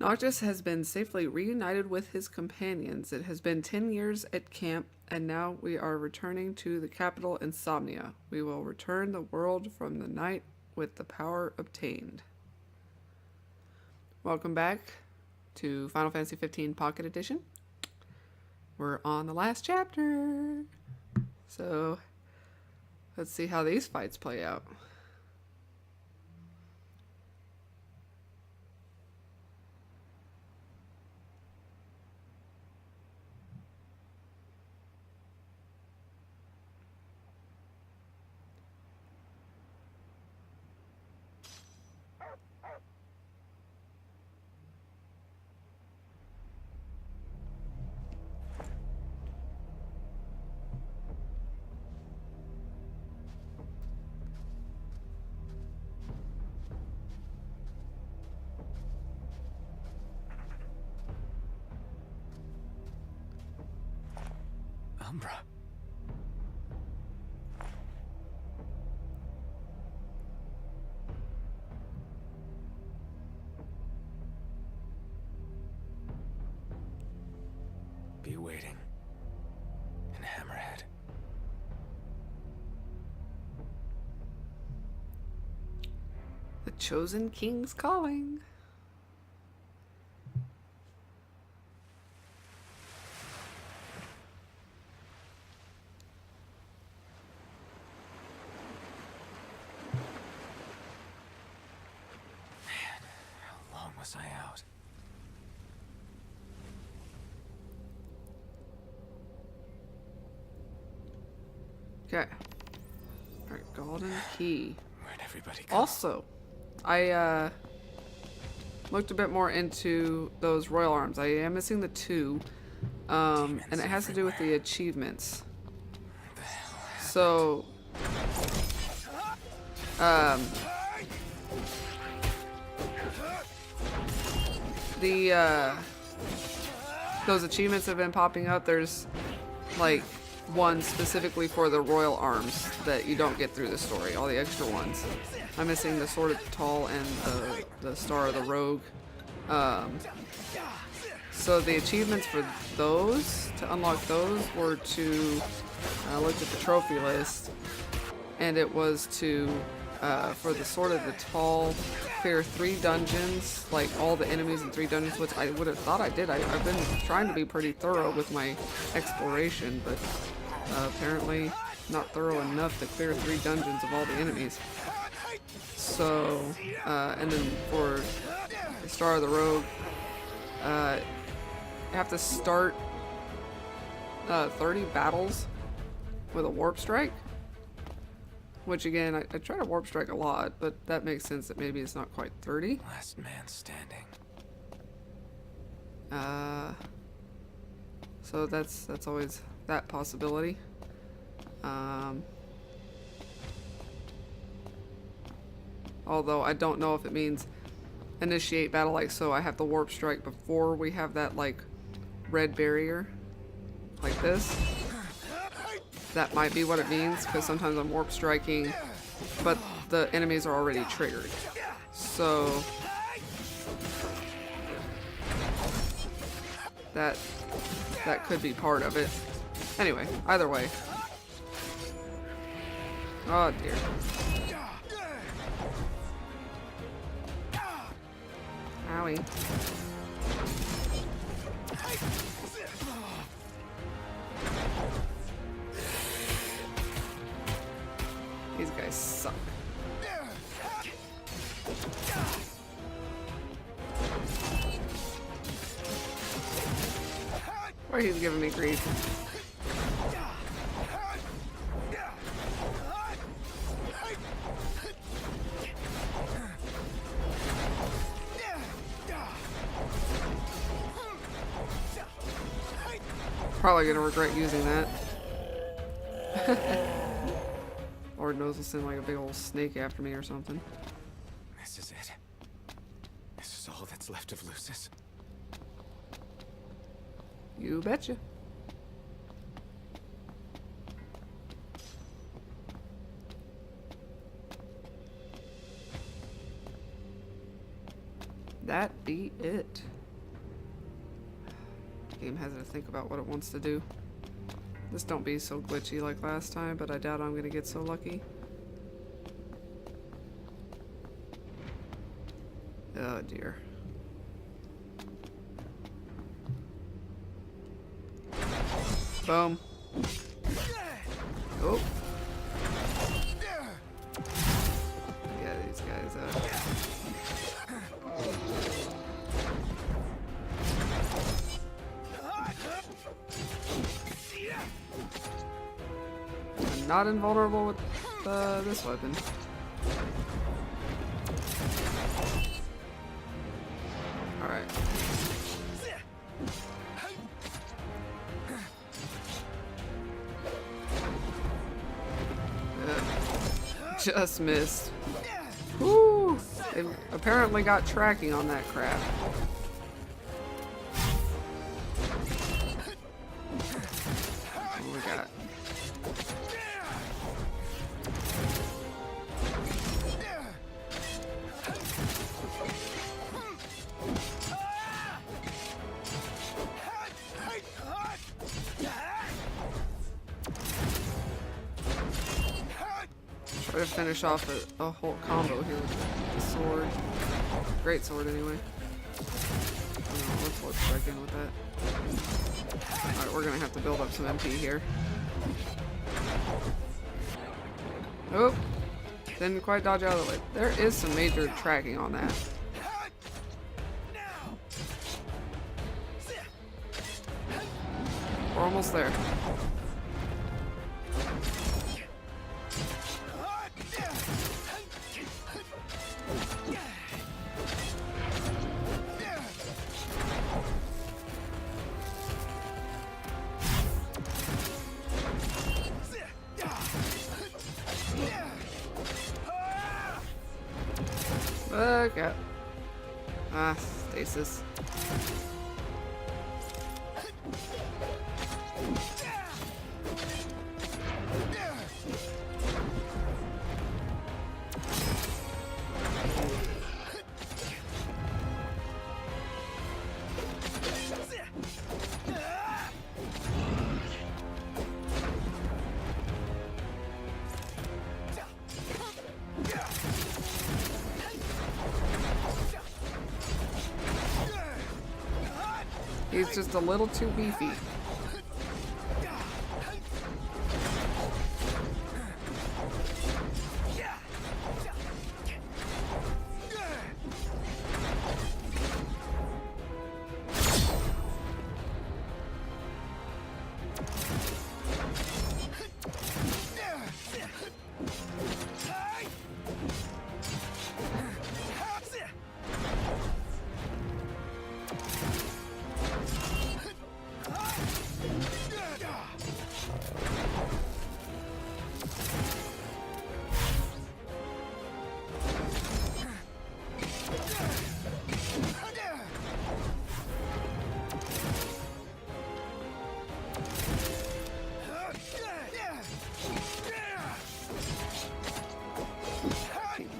Noctis has been safely reunited with his companions. It has been 10 years at camp, and now we are returning to the capital, Insomnia. We will return the world from the night with the power obtained. Welcome back to Final Fantasy XV Pocket Edition. We're on the last chapter. So, let's see how these fights play out. Umbra. Be waiting. In Hammerhead. The Chosen King's calling. Was I out? Okay. Alright, golden key. Where'd everybody go? Also, I looked a bit more into those royal arms. I am missing the 2. And it has to do with the achievements. So those achievements have been popping up. There's like one specifically for the royal arms that you don't get through the story. All the extra ones. I'm missing the Sword of Tal and the Star of the Rogue. So the achievements for those, to unlock those, were to I looked at the trophy list, and it was to for the Sword of the Tal, clear 3 dungeons, like all the enemies in 3 dungeons, which I would have thought I did. I've been trying to be pretty thorough with my exploration, but apparently not thorough enough to clear 3 dungeons of all the enemies. So, and then for the Star of the Rogue, you have to start 30 battles with a warp strike. Which again, I try to warp strike a lot, but that makes sense that maybe it's not quite 30. Last man standing. So that's always that possibility. Although I don't know if it means initiate battle, like so I have to warp strike before we have that like red barrier, like this. That might be what it means, because sometimes I'm warp striking, but the enemies are already triggered. So that could be part of it. Anyway, either way. Oh dear. Owie. These guys suck. Or he's giving me grief. Probably gonna regret using that. Lord knows will send like a big old snake after me or something. This is it. This is all that's left of Lucis. You betcha. that be it. The game has to think about what it wants to do. This don't be so glitchy like last time, but I doubt I'm gonna get so lucky. Oh dear. Boom. Oh. Yeah, these guys, I'm not invulnerable with this weapon. Alright. Just missed. Woo! They apparently got tracking on that crap. What do we got? Try to finish off a whole combo here with the sword. Great sword, anyway. Let's strike in with that. Alright, we're gonna have to build up some MP here. Oh! Didn't quite dodge out of the way. There is some major tracking on that. We're almost there. Okay. Ah, stasis. He's just a little too beefy.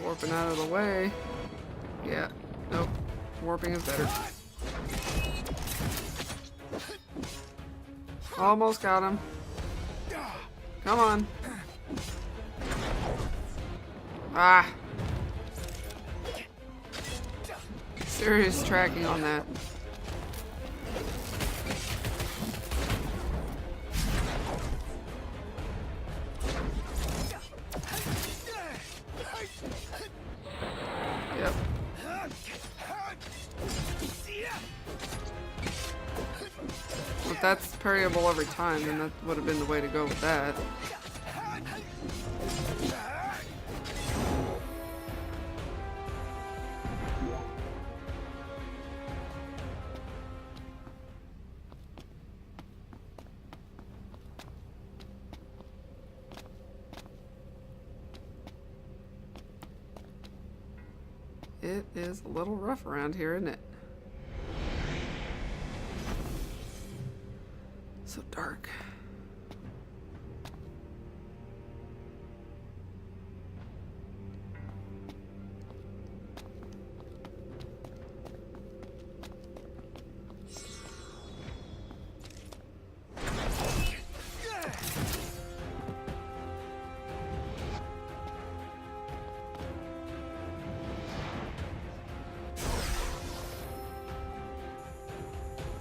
Warping out of the way. Yeah. Nope. Warping is better. Almost got him. Come on. Ah. Serious tracking on that. Yep. If that's parryable every time, then that would have been the way to go with that. It is a little rough around here, isn't it? So dark.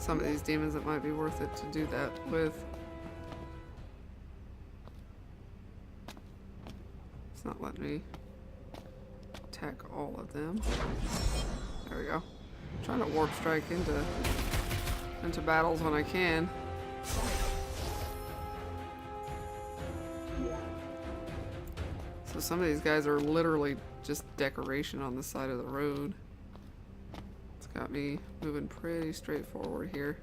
some of these demons, it might be worth it to do that with. It's not letting me attack all of them. There we go. I'm trying to warp strike into battles when I can. So some of these guys are literally just decoration on the side of the road. It's got me moving pretty straightforward here.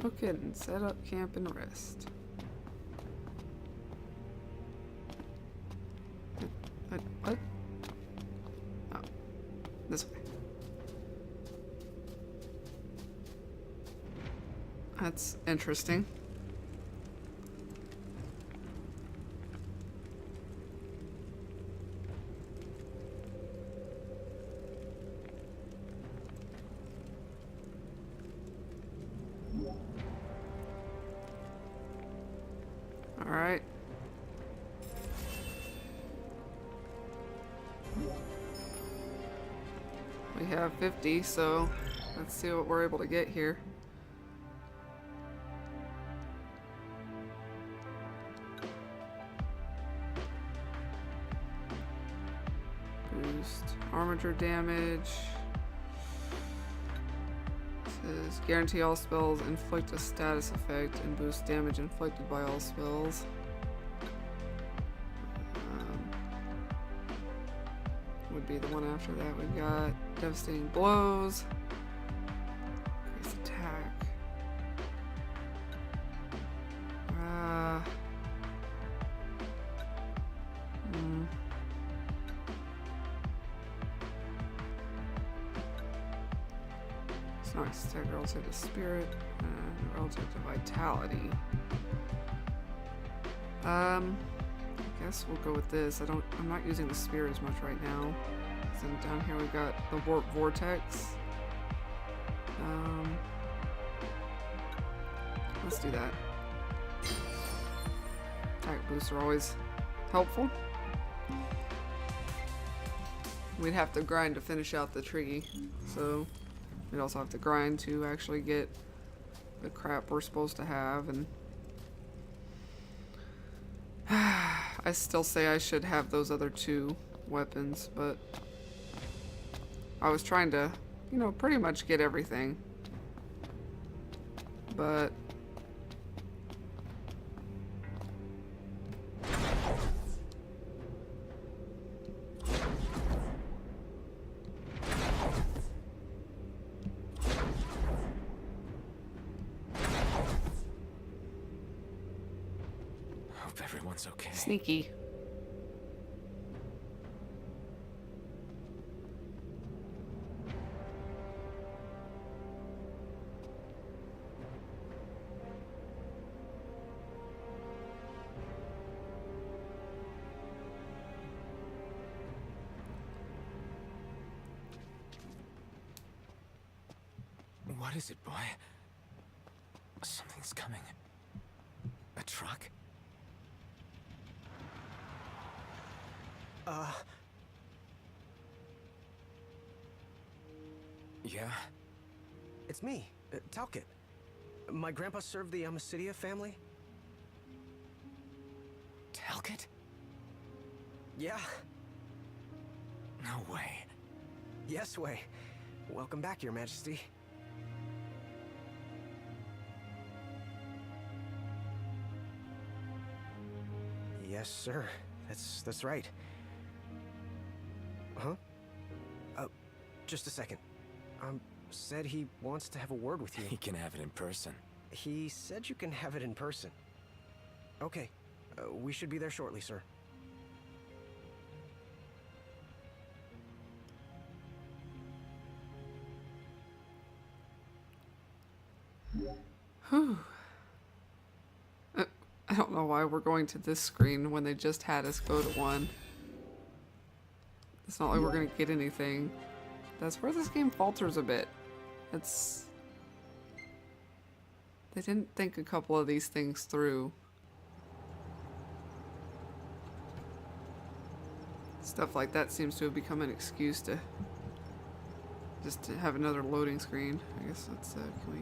No kidding. Set up camp and rest. What? Oh, this way. That's interesting. All right. We have 50, so let's see what we're able to get here. Boost armature damage. Says guarantee all spells inflict a status effect and boost damage inflicted by all spells. Would be the one after that. We've got devastating blows, increased attack. It's not attack relative to spirit and relative to vitality. I guess we'll go with this. I'm not using the spear as much right now. So down here we've got the warp vortex. Let's do that. Attack boosts are always helpful. We'd have to grind to finish out the tree, so we'd also have to grind to actually get the crap we're supposed to have, and I still say I should have those other two weapons, but I was trying to, you know, pretty much get everything. But Hope everyone's okay. sneaky. What is it, boy? Something's coming. A truck? Yeah? It's me, Talcott. My grandpa served the Amicidia family. Talcott? Yeah. No way. Yes way. Welcome back, Your Majesty. Yes, sir. That's right. Huh? Just a second. Said he wants to have a word with you. He can have it in person. He said you can have it in person. Okay. We should be there shortly, sir. Whew. I don't know why we're going to this screen when they just had us go to one. It's not like we're gonna get anything. That's where this game falters a bit. It's... They didn't think a couple of these things through. Stuff like that seems to have become an excuse to just to have another loading screen. I guess that's, can we...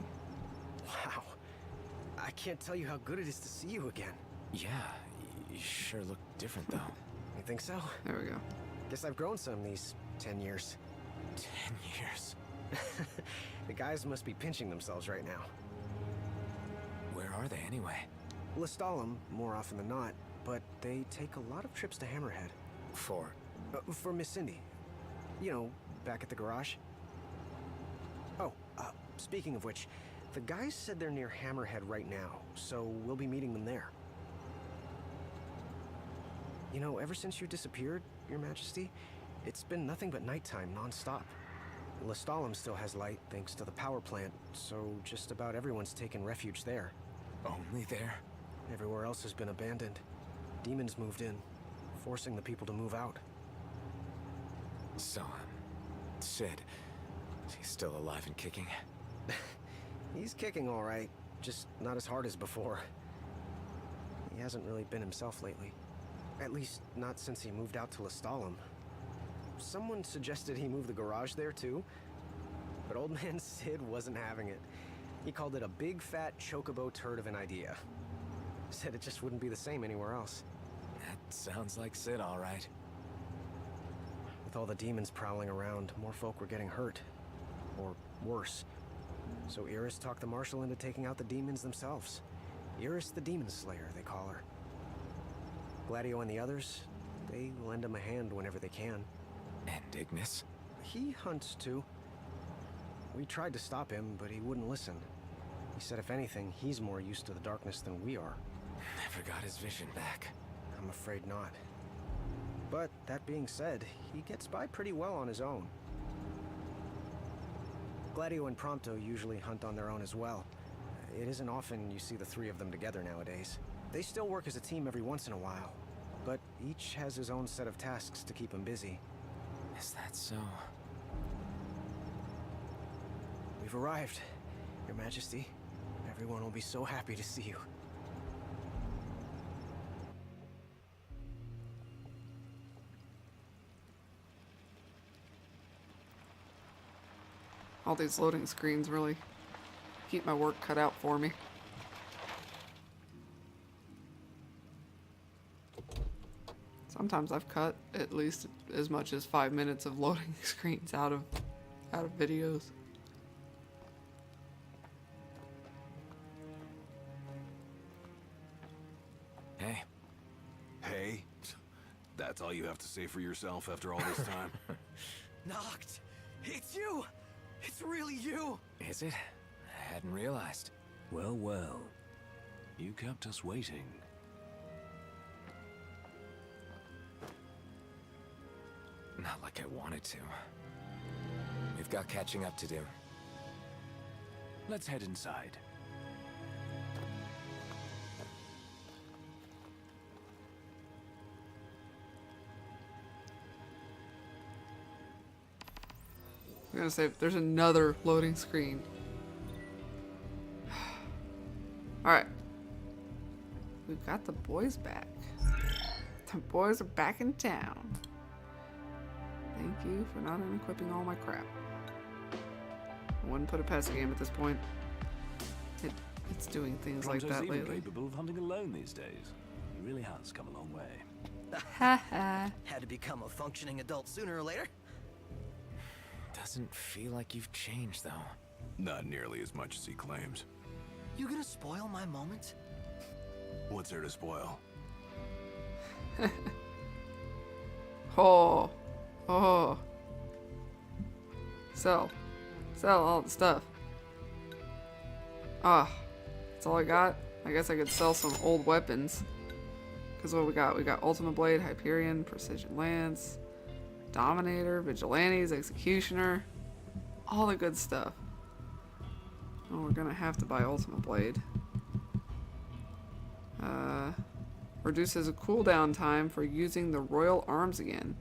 Wow. I can't tell you how good it is to see you again. Yeah, you sure look different, though. You think so? There we go. Guess I've grown some these 10 years. 10 years. The guys must be pinching themselves right now. Where are they, anyway? Lestalem, more often than not, but they take a lot of trips to Hammerhead. For Miss Cindy. You know, back at the garage. Oh, speaking of which, the guys said they're near Hammerhead right now, so we'll be meeting them there. You know, ever since you disappeared, Your Majesty, it's been nothing but nighttime non-stop. Lestalem still has light thanks to the power plant, so just about everyone's taken refuge there. Only there? Everywhere else has been abandoned. Demons moved in, forcing the people to move out. So, Sid, he's still alive and kicking? He's kicking all right, just not as hard as before. He hasn't really been himself lately. At least, not since he moved out to Lestalem. Someone suggested he move the garage there too, but old man Sid wasn't having it. He called it a big fat chocobo turd of an idea. Said it just wouldn't be the same anywhere else. That sounds like Sid, all right. With all the demons prowling around, more folk were getting hurt. Or worse. So Iris talked the Marshal into taking out the demons themselves. Iris the Demon Slayer, they call her. Gladio and the others, they lend him a hand whenever they can. And Ignis? He hunts too. We tried to stop him, but he wouldn't listen. He said if anything, he's more used to the darkness than we are. Never got his vision back. I'm afraid not. But that being said, he gets by pretty well on his own. Gladio and Prompto usually hunt on their own as well. It isn't often you see the three of them together nowadays. They still work as a team every once in a while, but each has his own set of tasks to keep him busy. Is that so? We've arrived, Your Majesty. Everyone will be so happy to see you. All these loading screens really keep my work cut out for me. Sometimes I've cut at least as much as 5 minutes of loading screens out of videos. Hey. Hey? That's all you have to say for yourself after all this time? Knocked! It's you! It's really you! Is it? I hadn't realized. Well, well. You kept us waiting. Not like I wanted to. We've got catching up to do. Let's head inside. I'm gonna say there's another loading screen. Alright. We've got the boys back. The boys are back in town. Thank you for not unequipping all my crap. I wouldn't put it past the game at this point. It's doing things like Pronto's that even lately. capable of hunting alone these days. He really has come a long way. Haha. Had to become a functioning adult sooner or later. Doesn't feel like you've changed, though. Not nearly as much as he claims. You gonna spoil my moment? What's there to spoil? Oh. Oh. Sell all the stuff. Ah. That's all I got. I guess I could sell some old weapons. Because what we got? We got Ultimate Blade, Hyperion, Precision Lance, Dominator, Vigilantes, Executioner. All the good stuff. Oh, we're gonna have to buy Ultimate Blade. Reduces a cooldown time for using the Royal Arms again.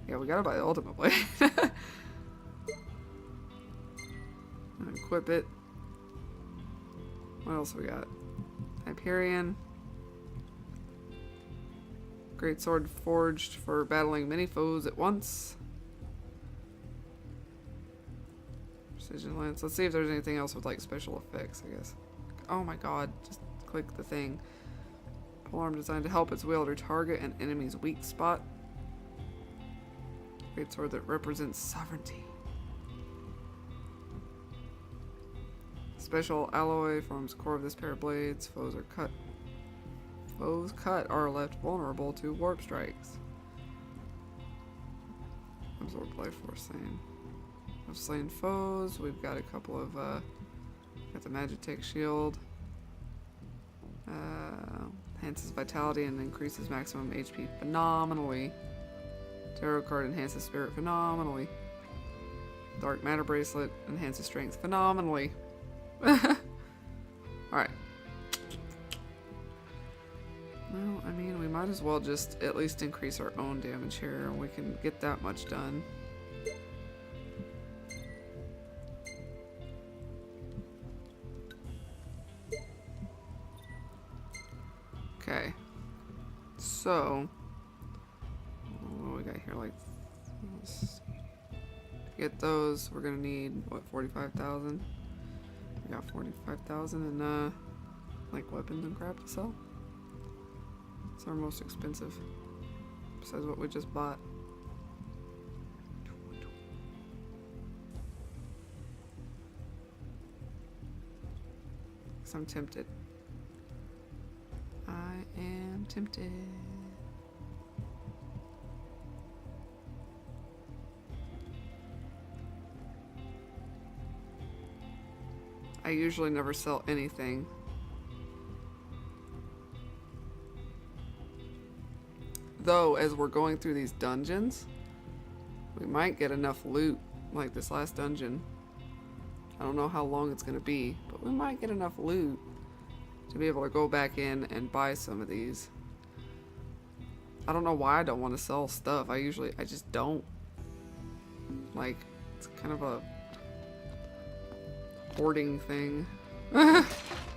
Yeah, we gotta buy the Ultimate Blade. Equip it. What else we got? Hyperion. Great sword forged for battling many foes at once. Precision lance. Let's see if there's anything else with like special effects, I guess. Oh my god, just click the thing. Polearm designed to help its wielder target an enemy's weak spot. Great sword that represents sovereignty. Special alloy forms core of this pair of blades. Foes cut are left vulnerable to warp strikes. Absorb life force slain. Of slain foes. We've got a couple of got the Magitech shield. Enhances vitality and increases maximum HP phenomenally. Tarot card enhances spirit phenomenally. Dark matter bracelet enhances strength phenomenally. Alright. Well, I mean, we might as well just at least increase our own damage here, and we can get that much done. Okay. So, what do we got here? Like, let's see. To get those, we're gonna need, what, 45,000? We got 45,000 in, like, weapons and crap to sell. It's our most expensive, besides what we just bought. Because I'm tempted. I am tempted. I usually never sell anything. Though, as we're going through these dungeons, we might get enough loot, like this last dungeon. I don't know how long it's going to be, but we might get enough loot to be able to go back in and buy some of these. I don't know why I don't want to sell stuff. I just don't. Like, it's kind of a hoarding thing.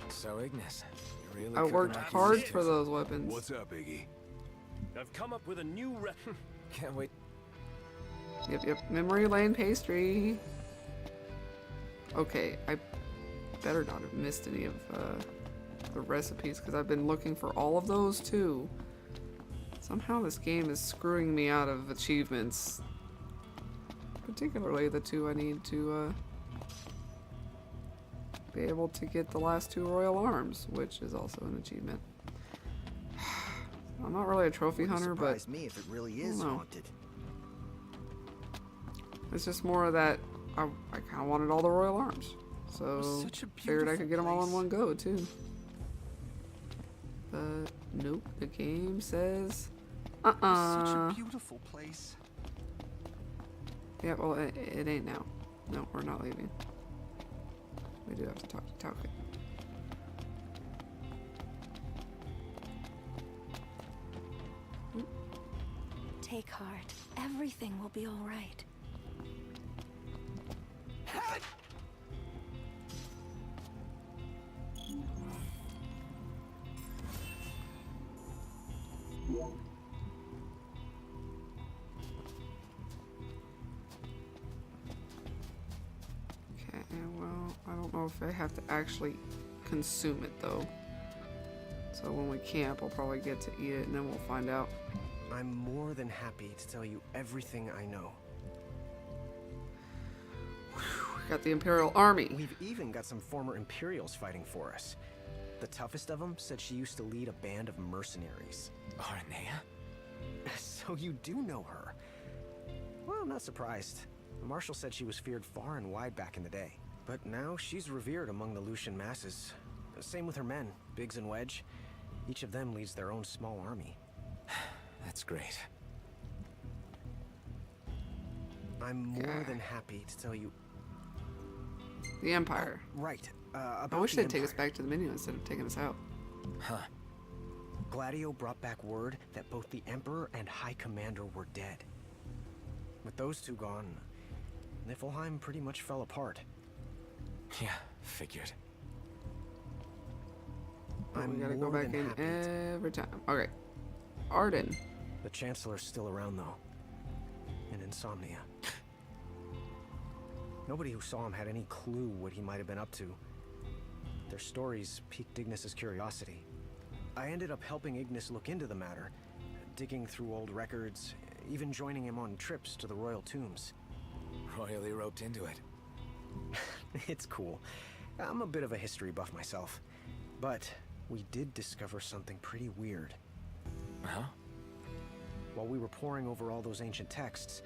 So, Ignis, you really I cooking worked up hard these for days. those weapons. What's up, Iggy? I've come up with a new Can't wait. Yep. Memory lane pastry. Okay, I better not have missed any of the recipes because I've been looking for all of those too. Somehow this game is screwing me out of achievements. Particularly the two I need to be able to get the last 2 royal arms, which is also an achievement. I'm not really a trophy hunter, but Surprise me if it really is know. haunted. it's just more of that I kind of wanted all the royal arms. So Such a figured I could get them all in place. one go too. But nope, the game says Such a beautiful place. Yeah, well it ain't now. No, we're not leaving. We do have to talk to Tauke. Take heart. Everything will be all right. Okay, well, I don't know if I have to actually consume it though. So when we camp, I'll probably get to eat it and then we'll find out. I'm more than happy to tell you everything I know. We got the Imperial Army. We've even got some former Imperials fighting for us. The toughest of them said she used to lead a band of mercenaries. Aranea? So you do know her. Well, I'm not surprised. The Marshal said she was feared far and wide back in the day. But now she's revered among the Lucian masses. Same with her men, Biggs and Wedge. Each of them leads their own small army. That's great. I'm more Okay. than happy to tell you. The Empire. Right. I About wish the they'd take us Empire. back to the menu instead of taking us out. Huh. Gladio brought back word that both the Emperor and High Commander were dead. With those two gone, Niflheim pretty much fell apart. Yeah, figured. Oh, I'm we gotta go more back than in happy to- every time. Okay. Arden. The Chancellor's still around, though. In Insomnia. Nobody who saw him had any clue what he might have been up to. Their stories piqued Ignis's curiosity. I ended up helping Ignis look into the matter, digging through old records, even joining him on trips to the royal tombs. Royally roped into it. It's cool. I'm a bit of a history buff myself. But we did discover something pretty weird. Huh? While we were poring over all those ancient texts,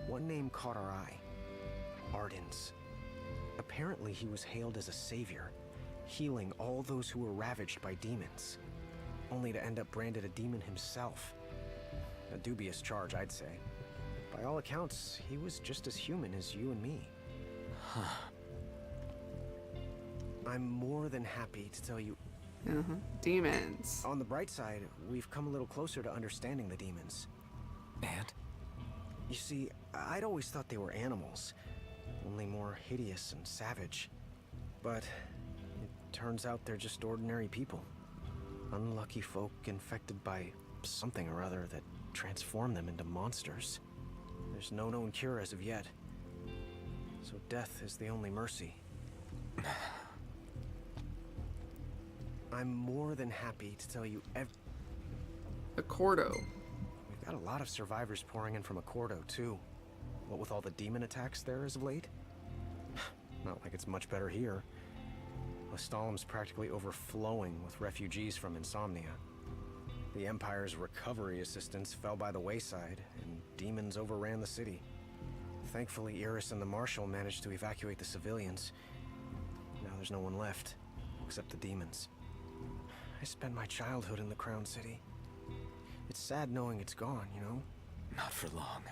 one name caught our eye. Arden's. Apparently he was hailed as a savior, healing all those who were ravaged by demons, only to end up branded a demon himself. A dubious charge, I'd say. By all accounts, he was just as human as you and me. Huh. I'm more than happy to tell you. Demons. On the bright side, we've come a little closer to understanding the demons. And? You see, I'd always thought they were animals, only more hideous and savage. But it turns out they're just ordinary people. Unlucky folk infected by something or other that transformed them into monsters. There's no known cure as of yet. So death is the only mercy. I'm more than happy to tell you Accordo. We've got a lot of survivors pouring in from Accordo, too. What with all the demon attacks there as of late? Not like it's much better here. Lestalum's practically overflowing with refugees from Insomnia. The Empire's recovery assistance fell by the wayside, and demons overran the city. Thankfully, Iris and the Marshal managed to evacuate the civilians. Now there's no one left, except the demons. I spent my childhood in the Crown City. It's sad knowing it's gone, you know? Not for long.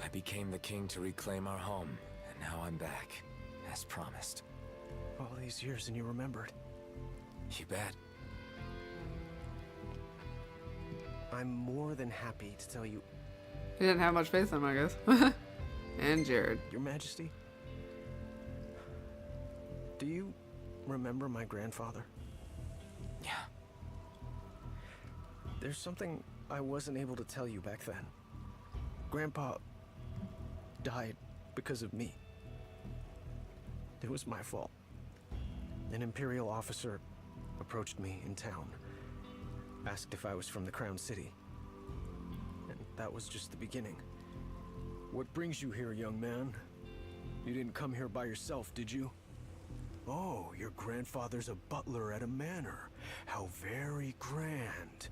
I became the king to reclaim our home, and now I'm back, as promised. All these years and you remembered. You bet. I'm more than happy to tell you, He didn't have much faith in him, I guess. And Jared. Your Majesty. Do you remember my grandfather? Yeah. There's something I wasn't able to tell you back then. Grandpa died because of me. It was my fault. An Imperial officer approached me in town, asked if I was from the Crown City. And that was just the beginning. What brings you here, young man? You didn't come here by yourself, did you? Oh, your grandfather's a butler at a manor. How very grand.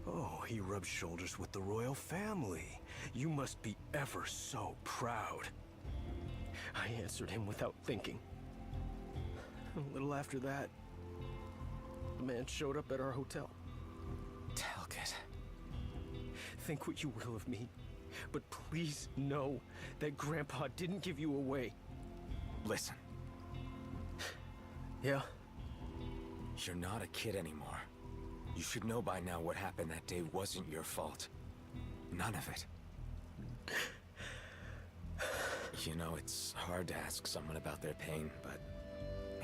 Oh, he rubs shoulders with the royal family. You must be ever so proud. I answered him without thinking. A little after that, the man showed up at our hotel. Talcott. Think what you will of me, but please know that Grandpa didn't give you away. Listen, Yeah? you're not a kid anymore. You should know by now what happened that day wasn't your fault. None of it. You know, it's hard to ask someone about their pain, but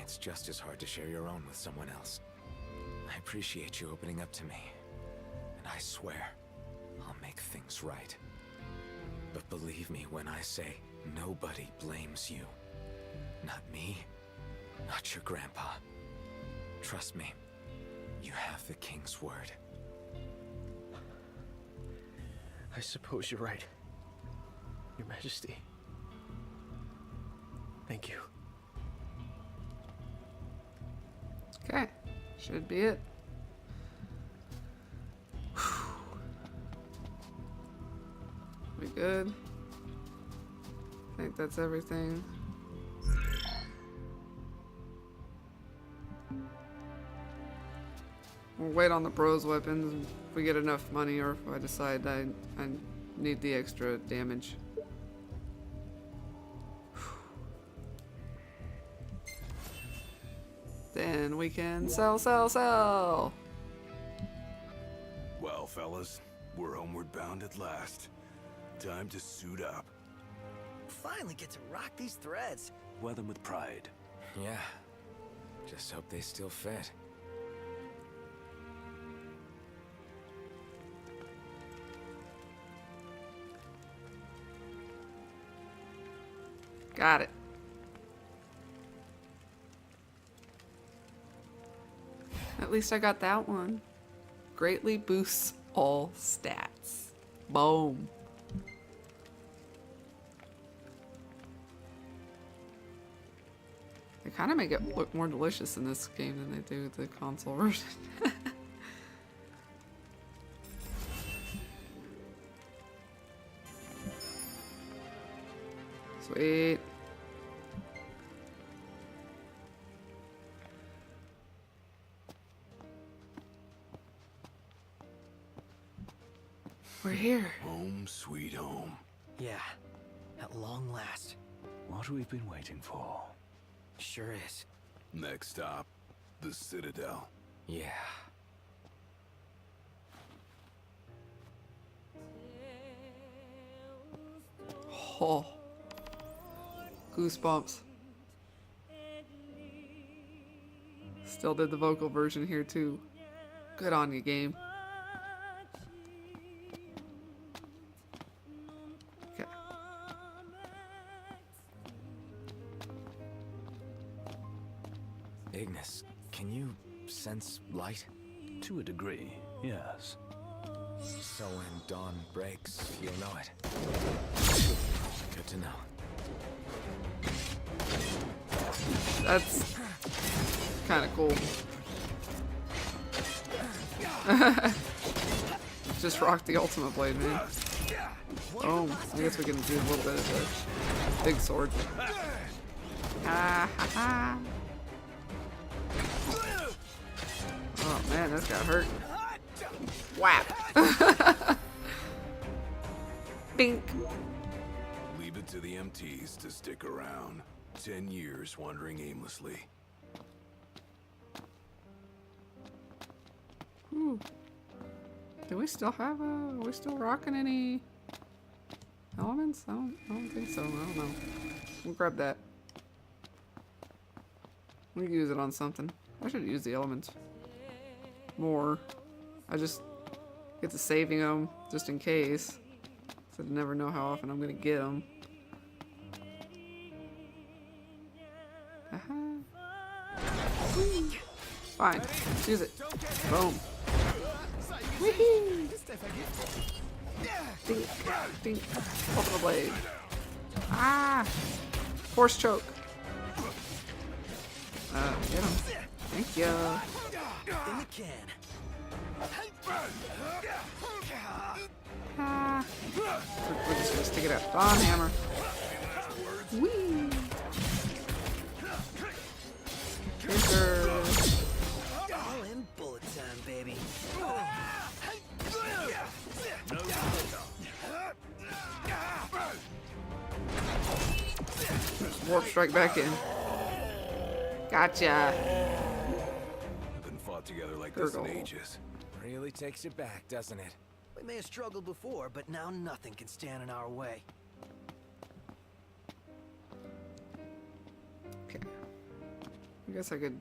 it's just as hard to share your own with someone else. I appreciate you opening up to me, and I swear I'll make things right. But believe me when I say nobody blames you. Not me, not your grandpa. Trust me, you have the king's word. I suppose you're right, Your Majesty. Thank you. Okay. Should be it. We good? I think that's everything. We'll wait on the bros weapons if we get enough money or if I decide I need the extra damage. Then we can sell. Well, fellas, we're homeward bound at last. Time to suit up. Finally get to rock these threads. Wear them with pride. Yeah, Just hope they still fit. Got it. At least I got that one. Greatly boosts all stats. Boom. They kind of make it look more delicious in this game than they do the console version. Sweet. We're here. Home sweet home. Yeah, at long last. What we've been waiting for. Sure is. Next stop, the Citadel. Yeah. Oh. Goosebumps. Still did the vocal version here too. Good on you, game. Okay. Ignis, can you sense light? To a degree, yes. So when dawn breaks, you'll know it. Good to know. That's kind of cool. Just rock the ultimate blade, man. Oh, I guess we can do a little bit of the big sword. Ah, ha, ha. Oh man, that's got hurt. Whap! Bink. Leave it to the MTs to stick around. 10 years wandering aimlessly. Ooh. Do we still have are we still rocking any elements? I don't think so. I don't know. We'll grab that. We can use it on something. I should use the elements more. I just get to saving them just in case. So I never know how often I'm gonna get them. Fine. Let's use it. Boom. Woohoo! Dink, dink. Off the blade. Ah! Force choke. Get him. Thank you. In the can. Ah. We're just gonna stick it out. Dawn hammer. Whee! Enter. All in bullet time, baby. Warp strike back in. Gotcha. Haven't fought together like this in Gurgle. ages. Really takes you back, doesn't it? We may have struggled before, but now nothing can stand in our way. Okay. I guess I could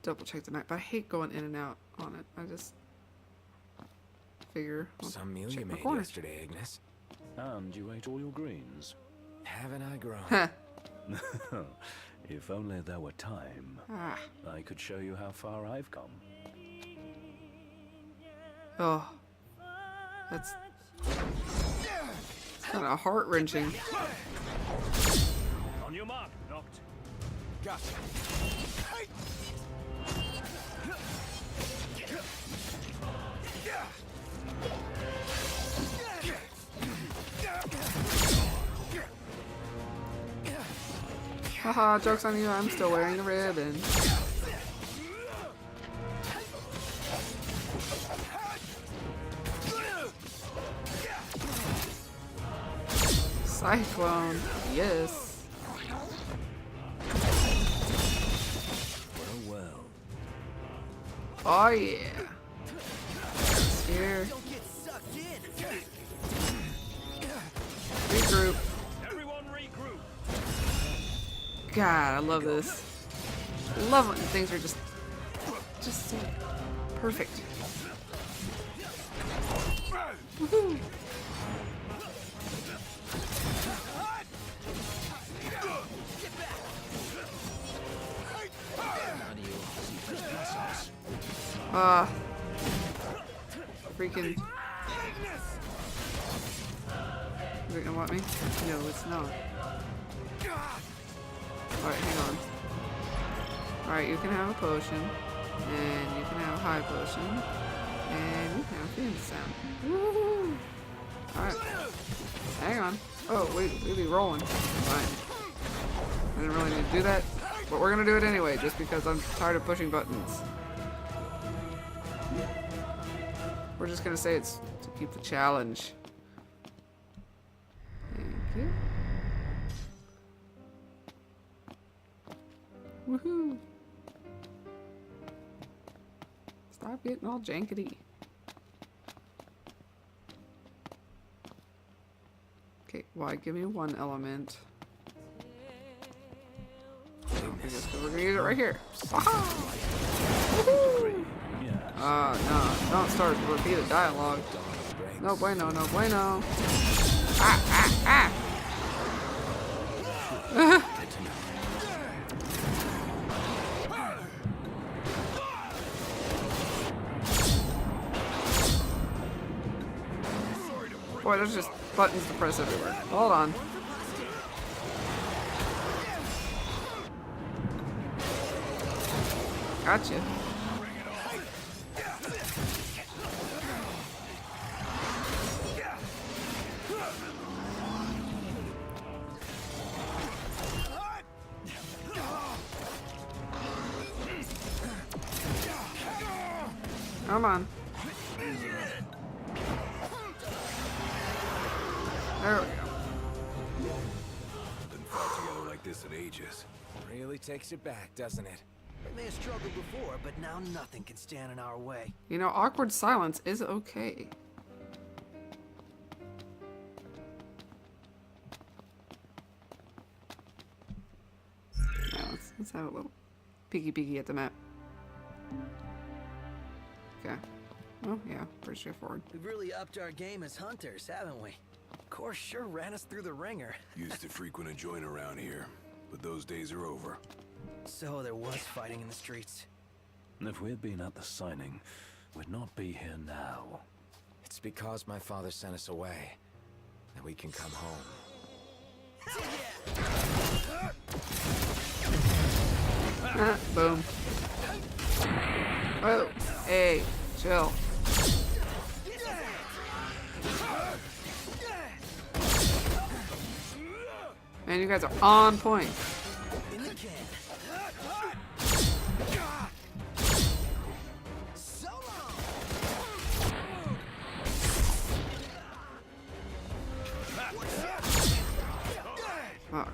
double check the map, but I hate going in and out on it. I just figure. I'll Some meal check you my made corner. yesterday, Ignis. And you ate all your greens. Haven't I grown? Huh. If only there were time, Ah. I could show you how far I've come. Oh. That's kind of heart-wrenching. On your mark, knocked. Gotcha. Haha, joke's on you, I'm still wearing the ribbon. Cyclone, yes. Well, well. Oh yeah. Here. Don't get sucked in. Regroup. Everyone regroup. God, I love this. Love when things are just so perfect. Woohoo! Freaking. Is it gonna want me? No, it's not. Alright, hang on. Alright, you can have a potion. And you can have a high potion. And you can have a Phoenix sound. Woohoo! Alright. Hang on. Oh, wait, we'll be rolling. Fine. I didn't really need to do that. But we're gonna do it anyway, just because I'm tired of pushing buttons. We're just gonna say it's to keep the challenge. Thank you. Woohoo! Stop getting all jankety. Okay, why give me one element? I guess we're gonna use it right here. Woohoo! No, don't start repeated dialogue. No bueno, no bueno. Ah. Boy, there's just buttons to press everywhere. Hold on. Gotcha. Come on. There we go. Been fought together like this in ages. Really takes you back, doesn't it? We may have struggled before, but now nothing can stand in our way. You know, awkward silence is okay. Now, let's have a little peeky at the map. Okay. Oh, yeah, pretty straightforward. We've really upped our game as hunters, haven't we? Course sure ran us through the ringer. Used to frequent and join around here, but those days are over. So there was fighting in the streets. If we'd been at the signing, we'd not be here now. It's because my father sent us away that we can come home. Boom. Oh, hey, chill. Man, you guys are on point. In the can. So long. Fuck.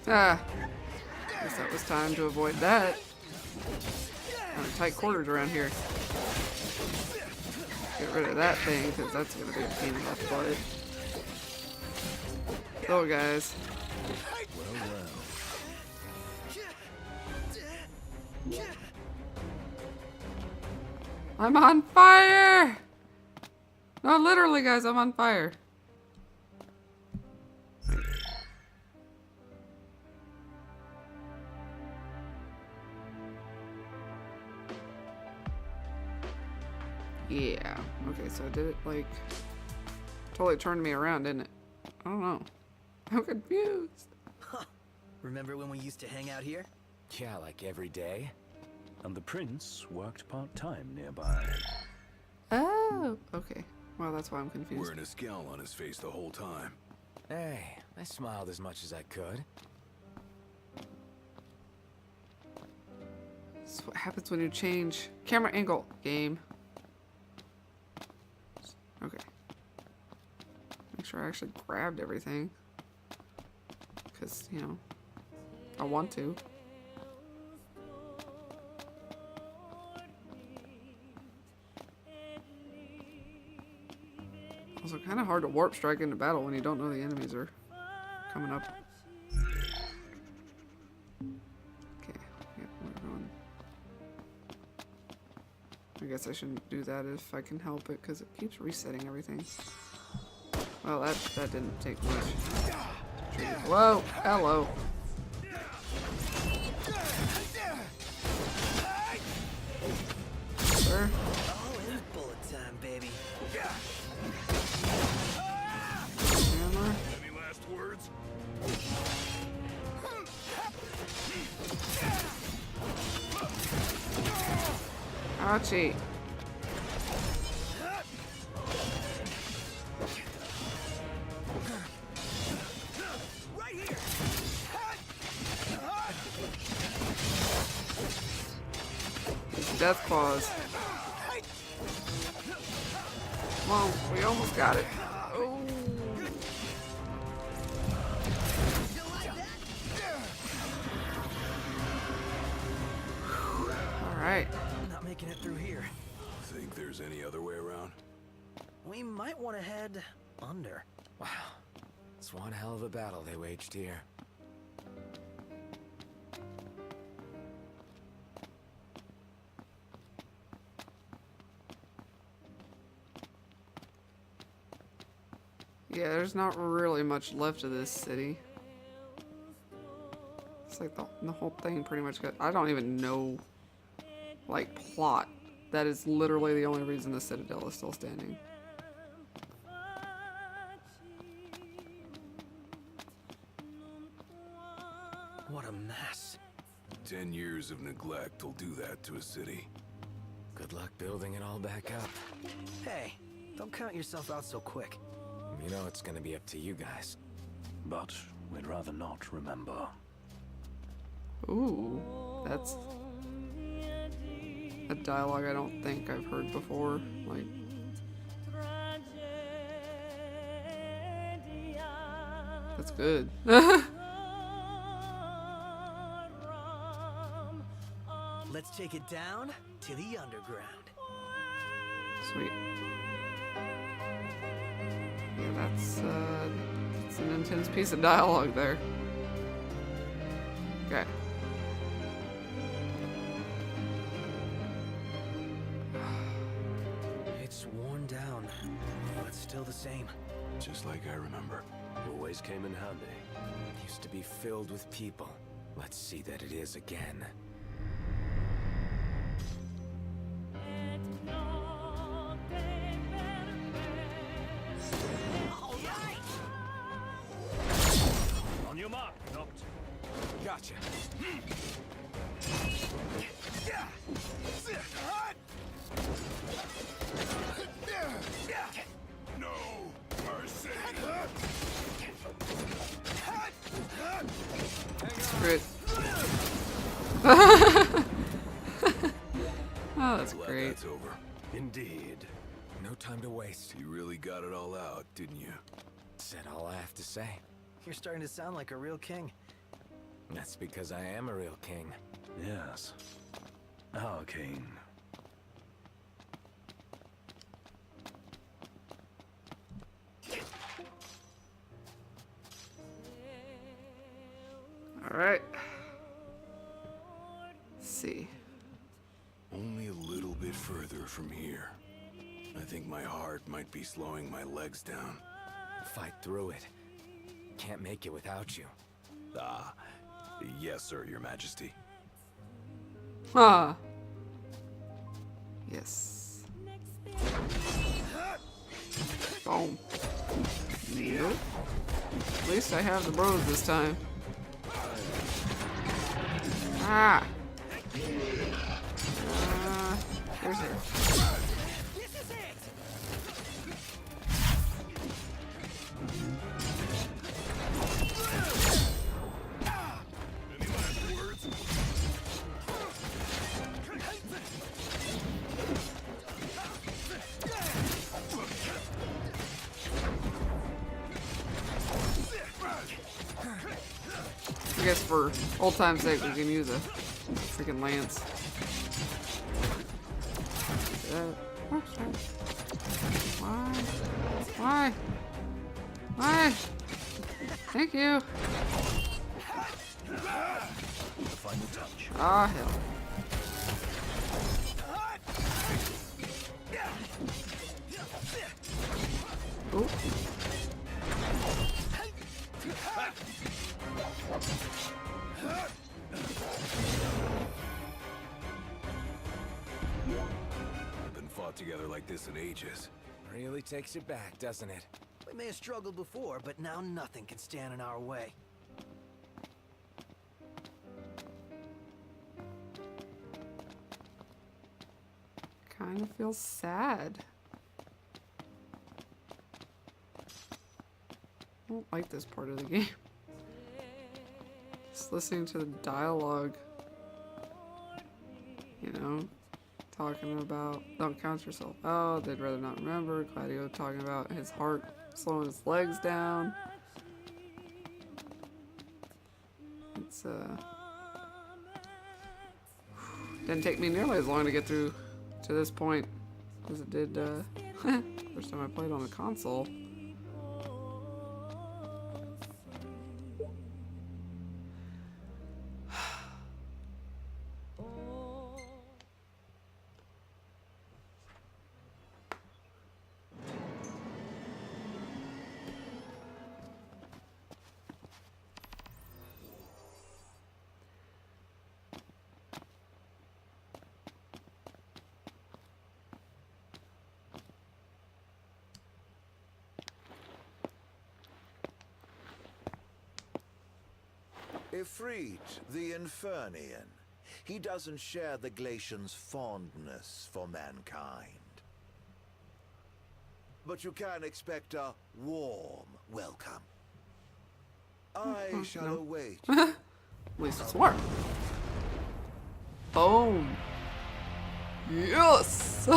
Guess that was time to avoid that. Kind of tight quarters around here. Get rid of that thing, because that's going to be a pain in the butt. So, guys. I'm on fire! No, literally, guys, I'm on fire. Yeah. Okay, so did it, like, totally turned me around, didn't it? I don't know. I'm confused. Huh. Remember when we used to hang out here? Yeah, like every day. And the prince worked part-time nearby. Oh, okay. Well, that's why I'm confused. Wearing a scowl on his face the whole time. Hey, I smiled as much as I could. That's what happens when you change camera angle. Game. Okay. Make sure I actually grabbed everything. Because, you know, I want to. Also, kind of hard to warp strike into battle when you don't know the enemies are coming up. Okay, yeah, we're going. I guess I shouldn't do that if I can help it, because it keeps resetting everything. Well, that didn't take much. Whoa, hello. Sir. All in bullet time, baby. Hammer. Any last words? Ouchie. Right here. These death claws. Come on, we almost got it. Oh. Alright. Not making it through here. Think there's any other way around? We might want to head under. Wow. It's one hell of a battle they waged here. Yeah, there's not really much left of this city. It's like the whole thing pretty much got... I don't even know, like, plot. That is literally the only reason the Citadel is still standing. What a mess. 10 years of neglect will do that to a city. Good luck building it all back up. Hey, don't count yourself out so quick. You know it's gonna be up to you guys. But we'd rather not, remember. Ooh, that's a dialogue I don't think I've heard before. Like, that's good. Let's take it down to the underground. Sweet. Yeah, that's an intense piece of dialogue there. Okay. It's worn down, but still the same. Just like I remember. Always came in handy. Used to be filled with people. Let's see that it is again. On your mark, Noct. Gotcha. No mercy. Great. Oh, that's Glad great. that's over. Indeed. No time to waste. You really got it all out, didn't you? Said all I have to say. You're starting to sound like a real king. That's because I am a real king. Yes. Our king. All right. Let's see. Only a little bit further from here. I think my heart might be slowing my legs down. Fight through it. Can't make it without you. Ah, yes, sir, Your Majesty. Huh. Yes. Boom. Nope. At least I have the bros this time. Ah. Here's her. Any last words? I guess for old time's sake, we can use a freaking lance. Why? Why? Why? Thank you. The final touch. Ah, hell. Ooh. Been fought together like this in ages. Really takes you back, doesn't it? We may have struggled before, but now nothing can stand in our way. Kind of feels sad. I don't like this part of the game. Just listening to the dialogue. You know, talking about don't count yourself out, they'd rather not remember. Claudio talking about his heart slowing his legs down. It's didn't take me nearly as long to get through to this point as it did first time I played on the console. Ifrit, the Infernian. He doesn't share the Glacian's fondness for mankind. But you can expect a warm welcome. I shall no. await. At least it's warm. Boom. Yes!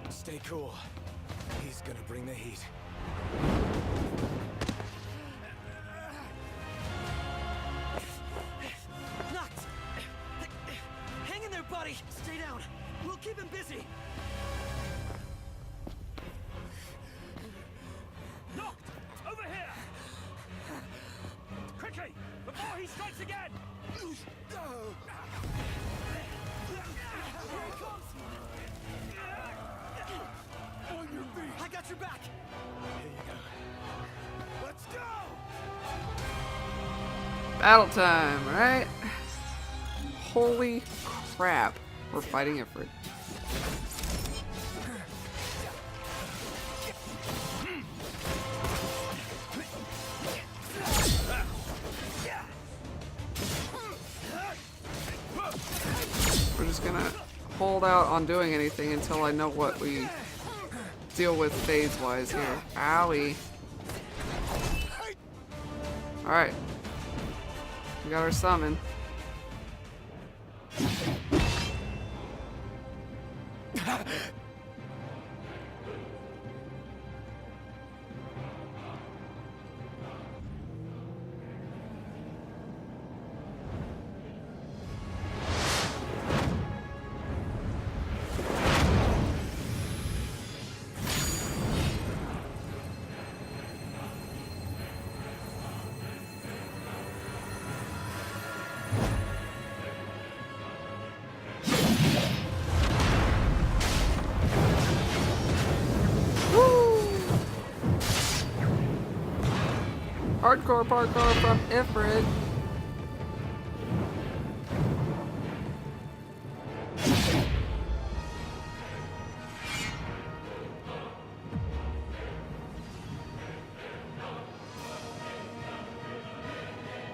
Stay cool. He's gonna bring the heat. Knocked! Hang in there, buddy! Stay down. We'll keep him busy. Knocked! Over here! Quickly! Before he strikes again! I got your back! Let's go! Battle time, right? Holy crap. We're fighting Ifrit. We're just gonna hold out on doing anything until I know what we deal with phase-wise here. Owie. Alright. We got our summon. Hardcore parkour from Ifrit.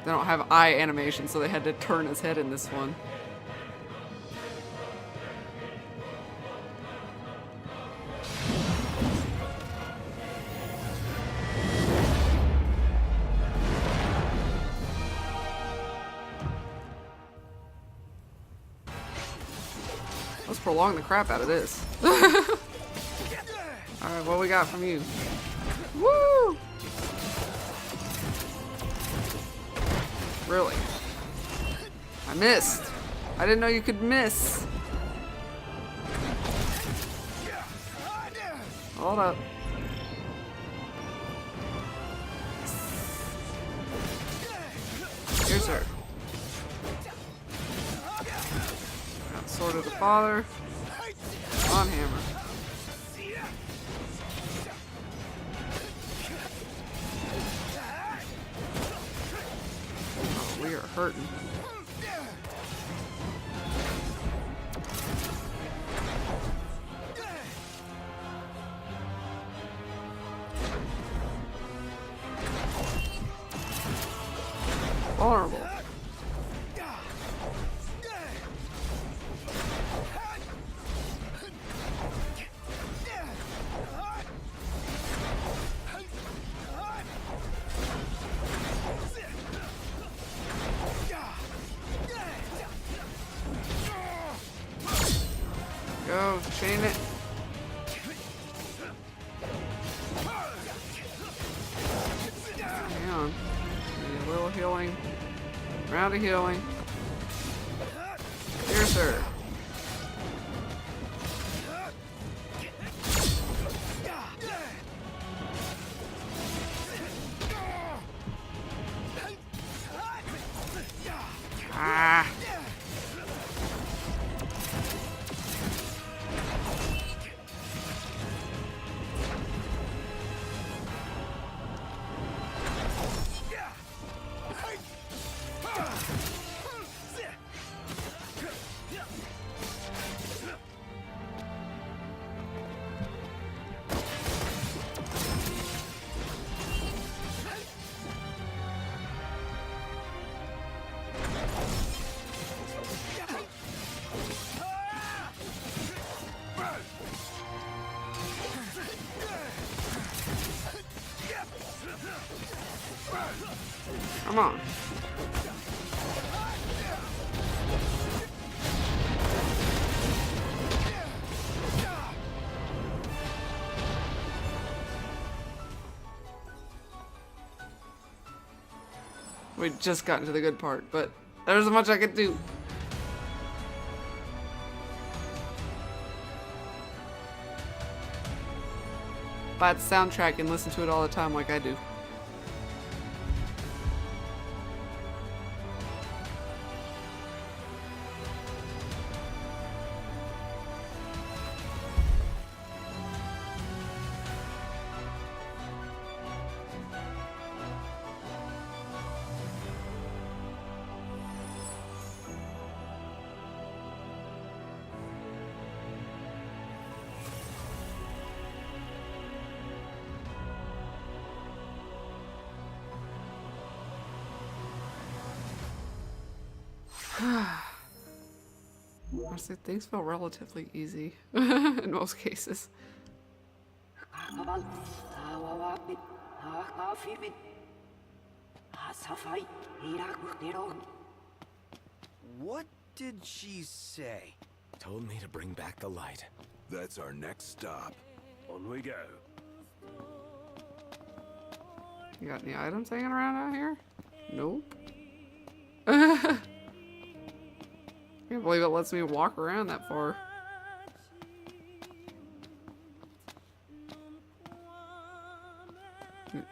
They don't have eye animation, so they had to turn his head in this one. Let's prolong the crap out of this. Alright, what we got from you? Woo! Really? I missed. I didn't know you could miss. Hold up. Here's her. Got Sword of the Father. On hammer. Oh, we are hurting. Vulnerable. Go, chain it. Hang on. Need a little healing. Round of healing. Here's her. Ah. Come on. We just got into the good part, but there's so much I could do. Buy the soundtrack and listen to it all the time like I do. Honestly, things feel relatively easy in most cases. What did she say? Told me to bring back the light. That's our next stop. On we go. You got any items hanging around out here? Nope. Can't believe it lets me walk around that far.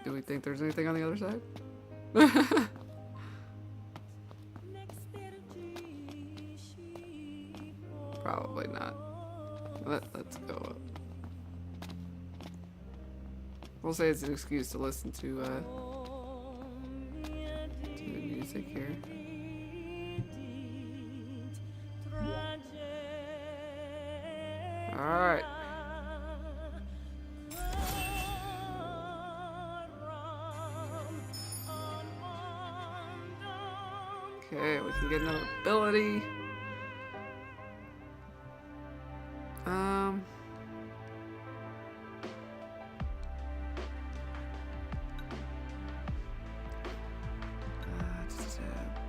Do we think there's anything on the other side? Probably not. Let's go up. We'll say it's an excuse to listen to the music here. Alright. Okay, we can get another ability.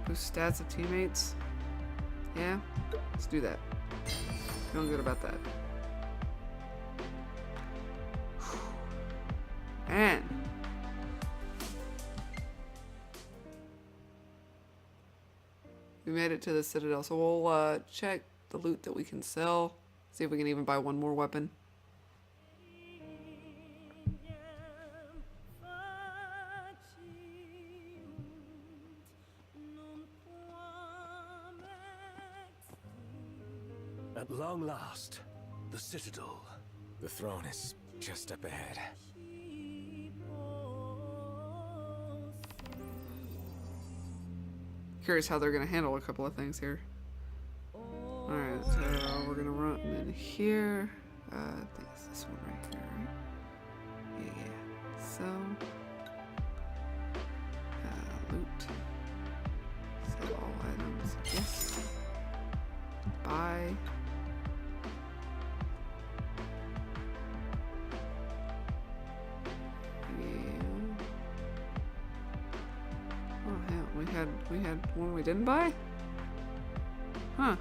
Boost stats of teammates. Yeah, let's do that. Feeling good about that. Man. We made it to the Citadel, so we'll check the loot that we can sell. See if we can even buy one more weapon. long last, the Citadel. The throne is just up ahead. Curious how they're gonna handle a couple of things here. Alright, so we're gonna run in here. I think it's this one right here, right? Yeah. So, loot. Sell all items. Yes. Buy. Yeah. Oh hell, we had one we didn't buy? Huh.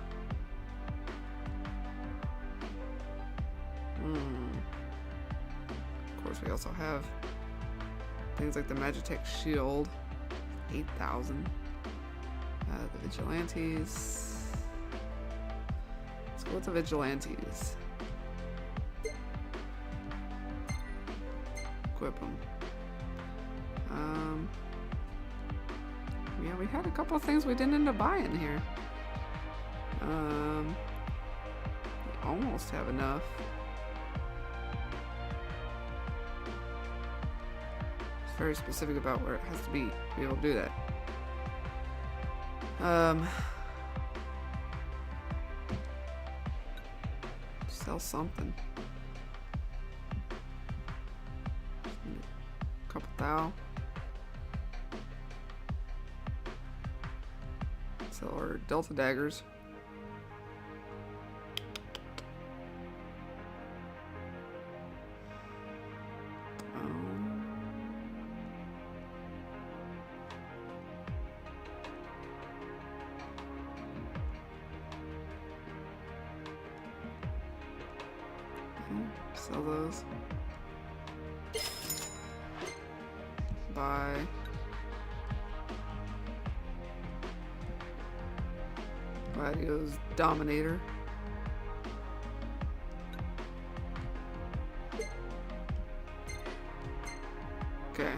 Of course, we also have things like the Magitech Shield, 8,000. The Vigilantes. Let's go with the Vigilantes. Equip them. Yeah, we had a couple of things we didn't end up buying here. We almost have enough. It's very specific about where it has to be able to do that. Sell something. A couple thou. Sell our Delta daggers. Sell those. Buy. Gladios Dominator. Okay.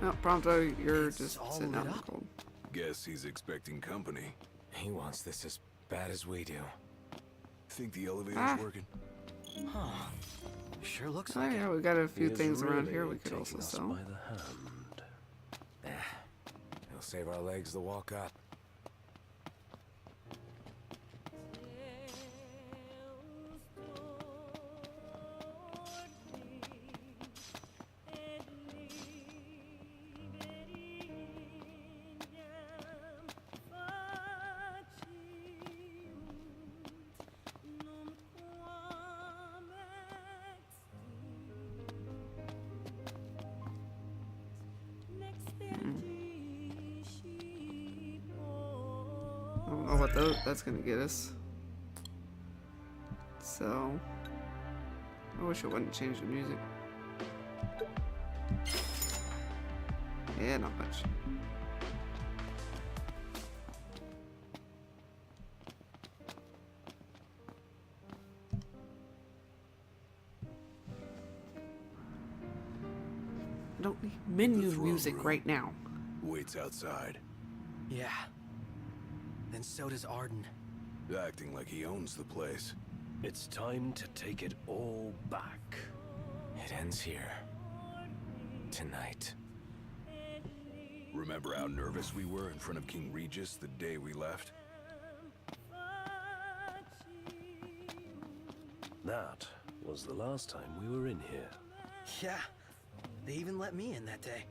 Oh, Prompto, you're just sitting out in the cold. Guess he's expecting company. He wants this as bad as we do. Think the elevator's working? Huh. Sure looks Oh like yeah, it. we got a few He is things around really here we could taking also us sell. by the hand. He'll save our legs the walk up. I don't know what that's gonna get us. So, I wish it wouldn't change the music. Yeah, not much. I don't need menu throne music room. right now. Waits outside, Yeah. And so does Arden. acting like he owns the place. It's time to take it all back. It ends here. Tonight. Remember how nervous we were in front of King Regis the day we left? That was the last time we were in here. Yeah. They even let me in that day.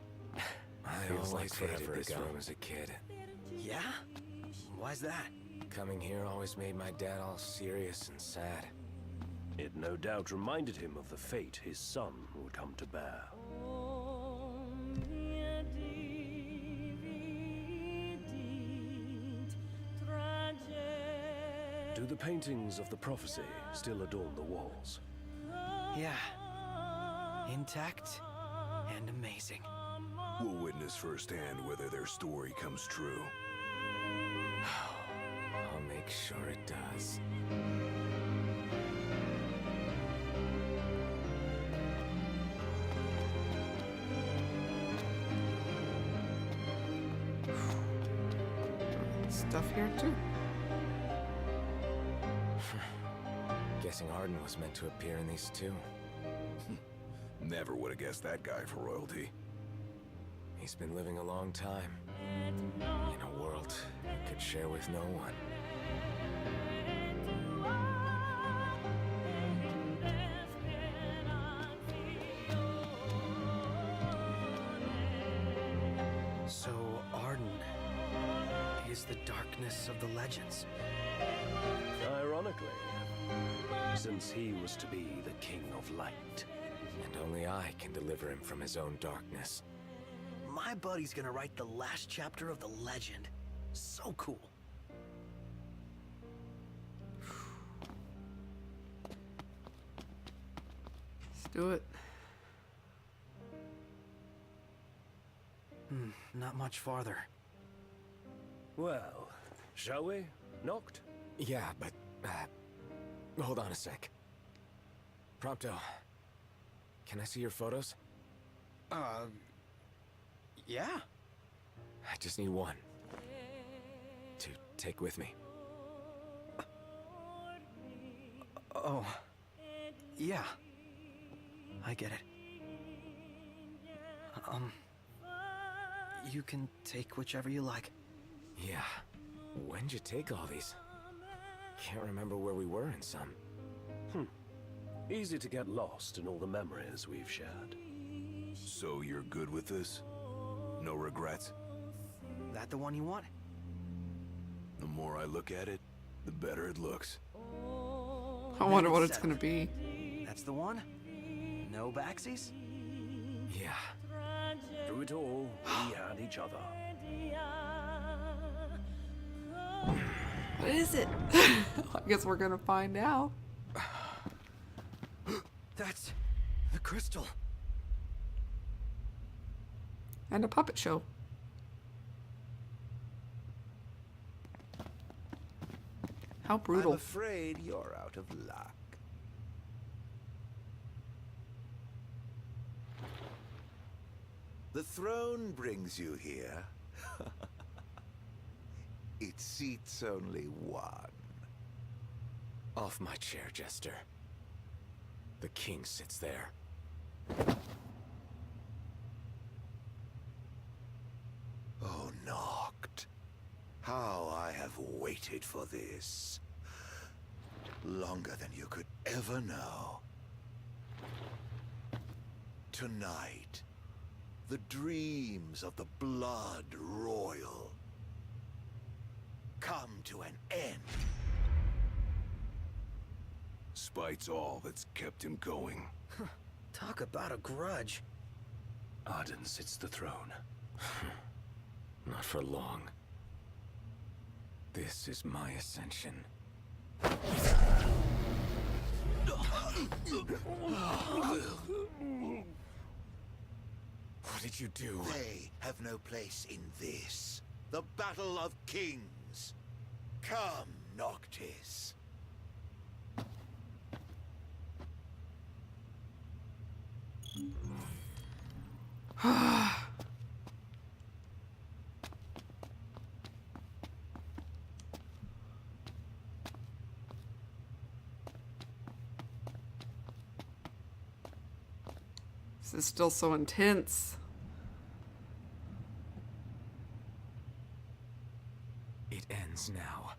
I Feels like always hated forever this ago. room as a kid. Yeah? Why's that? Coming here always made my dad all serious and sad. It no doubt reminded him of the fate his son would come to bear. Do the paintings of the prophecy still adorn the walls? Yeah. Intact and amazing. We'll witness firsthand whether their story comes true. I'll make sure it does. Stuff here too. Guessing Arden was meant to appear in these too. Never would have guessed that guy for royalty. He's been living a long time. In a world he could share with no one. So, Arden is the darkness of the legends. Ironically, since he was to be the King of Light. And only I can deliver him from his own darkness. My buddy's gonna write the last chapter of the legend. So cool. Let's do it. Not much farther. Well, shall we? Knocked? Yeah, but, hold on a sec. Prompto, can I see your photos? Yeah? I just need one. To take with me. Oh. Yeah. I get it. You can take whichever you like. Yeah. When'd you take all these? Can't remember where we were in some. Easy to get lost in all the memories we've shared. So you're good with this? No regrets? That the one you want? The more I look at it, the better it looks. I wonder what it's gonna be. That's the one? No backsies? Yeah. Through it all, we had each other. What is it? I guess we're gonna find out. That's the crystal. And a puppet show. How brutal. I'm afraid you're out of luck. The throne brings you here. It seats only one. Off my chair, Jester. The king sits there. Oh, Noct. How I have waited for this. Longer than you could ever know. Tonight, the dreams of the blood royal come to an end. Spite's all that's kept him going. Talk about a grudge. Arden sits the throne. Not for long. This is my ascension. What did you do? They have no place in this. The Battle of Kings. Come, Noctis. This is still so intense. It ends now.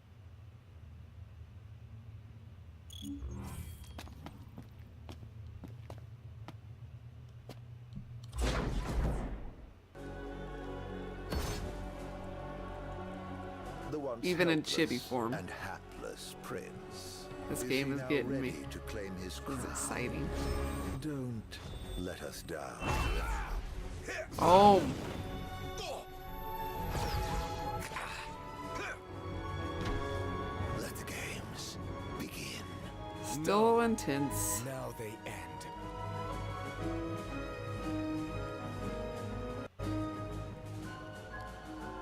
The once Even in helpless chibi form. and hapless prince. This Is game he is now getting me. ready to claim his It's crown? exciting. Don't let us down. Oh, Let the games begin. still intense. Now they end.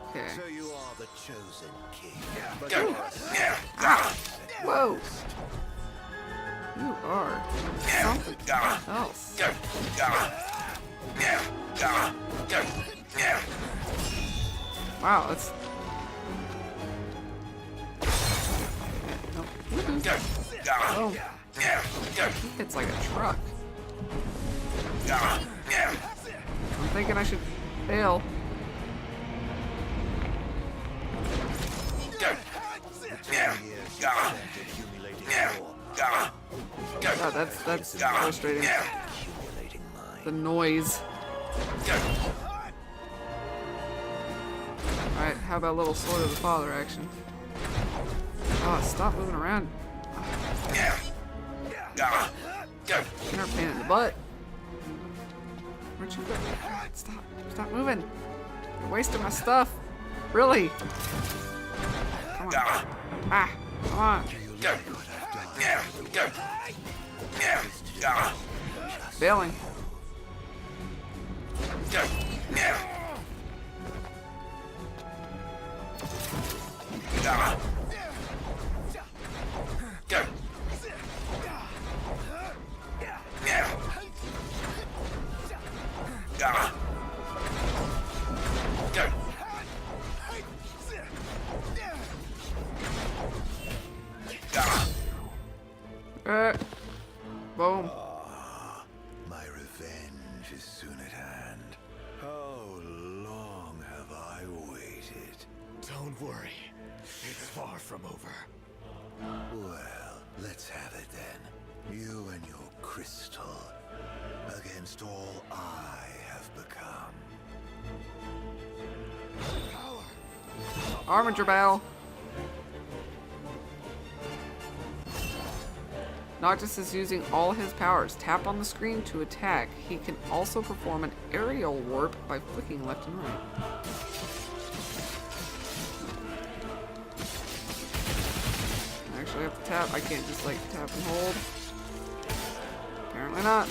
Okay. So you are the chosen king. Whoa. You are something else. Wow, that's Nope. Oh. It's like a truck. I'm thinking I should fail. God, that's frustrating. The noise. Alright, how about a little Sword of the Father action? Oh, stop moving around. You're a pain in the butt. Where'd you go? God, stop moving. You're wasting my stuff. Really? Come on. Ah, come on. Failing. Boom. My revenge is soon at hand. How long have I waited? Don't worry. It's far from over. Well, let's have it then. You and your crystal against all I have become. Armature battle. Noctis is using all his powers. Tap on the screen to attack. He can also perform an aerial warp by flicking left and right. I actually have to tap. I can't just like tap and hold. Apparently not.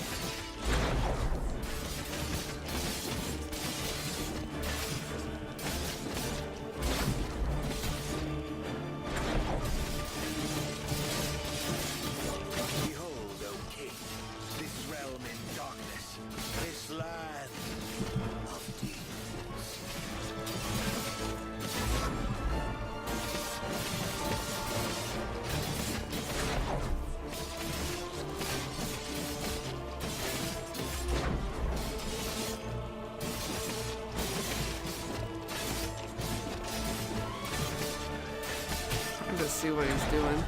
Just see what he's doing.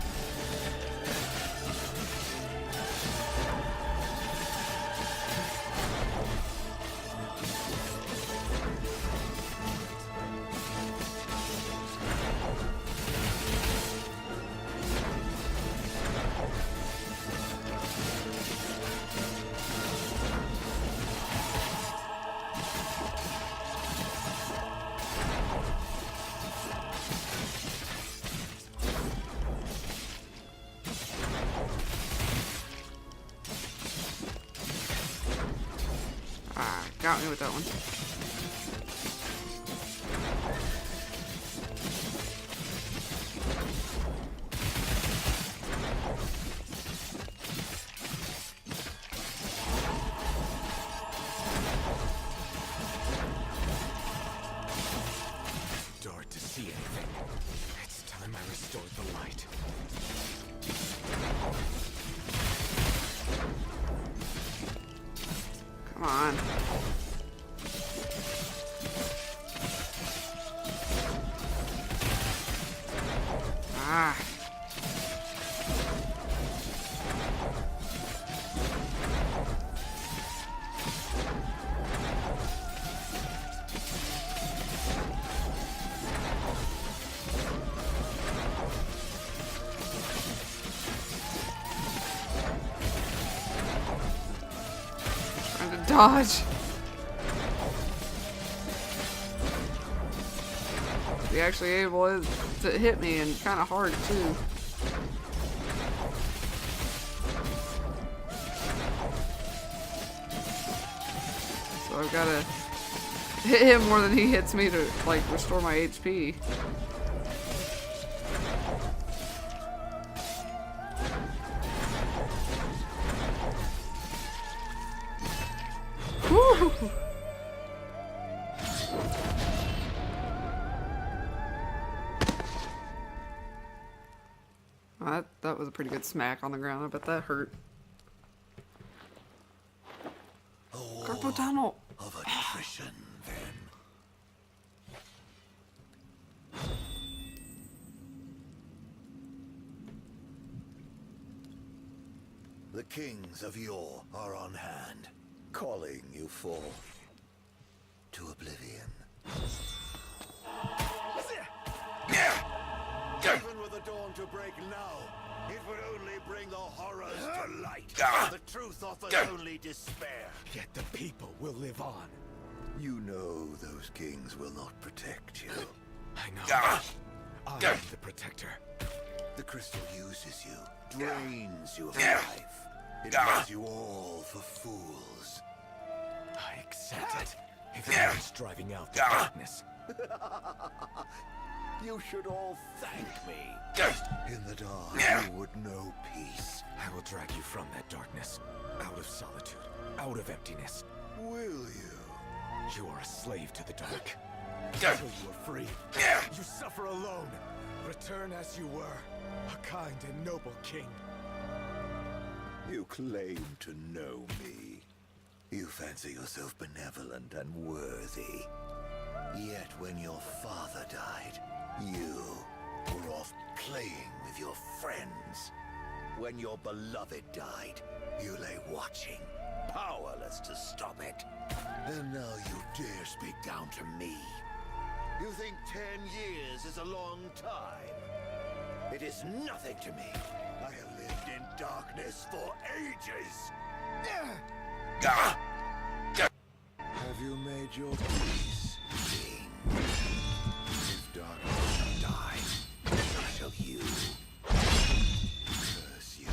Got me with that one. Dark to see anything. It's time I restored the light. Come on. Ah. Trying to dodge. He actually able to hit me and kind of hard too. So I've got to hit him more than he hits me to like restore my HP. Woo! pretty good smack on the ground. I bet that hurt. Carpal tunnel. Of attrition, then. The kings of yore are on hand, calling you forth to oblivion. Even with the dawn to break now, it would only bring the horrors to light. The truth offers only despair. Yet the people will live on. You know those kings will not protect you. I know. I am the protector. The crystal uses you, drains you of life. It makes you all for fools. I accept it. If it means driving out the darkness. You should all thank me. In the dark, you would know peace. I will drag you from that darkness. Out of solitude. Out of emptiness. Will you? You are a slave to the dark. Until you are free, you suffer alone. Return as you were, a kind and noble king. You claim to know me. You fancy yourself benevolent and worthy. Yet when your father died, you were off playing with your friends. When your beloved died, you lay watching, powerless to stop it. And now you dare speak down to me. You think 10 years is a long time? It is nothing to me. I have lived in darkness for ages. Have you made your peace, King? If darkness shall die, so shall you. Curse you,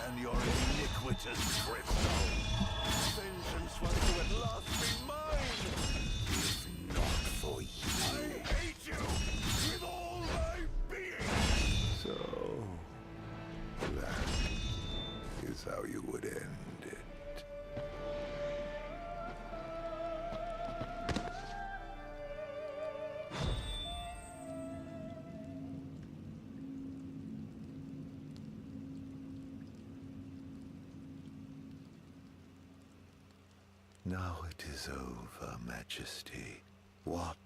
and your iniquitous crystal. Vengeance will at last be mine. If not for you. I hate you with all my being. So, that is how you would end it. Now it is over, Majesty. What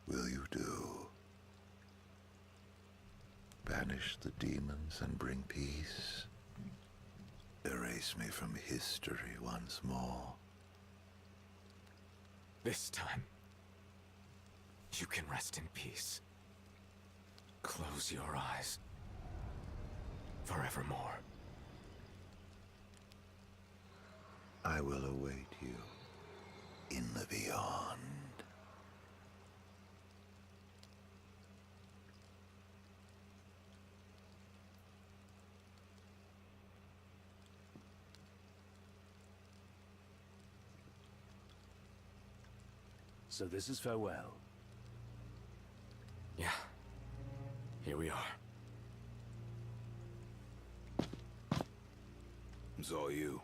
will you do? Banish the demons and bring peace? Erase me from history once more? This time, you can rest in peace. Close your eyes. Forevermore. I will await you in the beyond. So this is farewell. Yeah. Here we are. It's all you.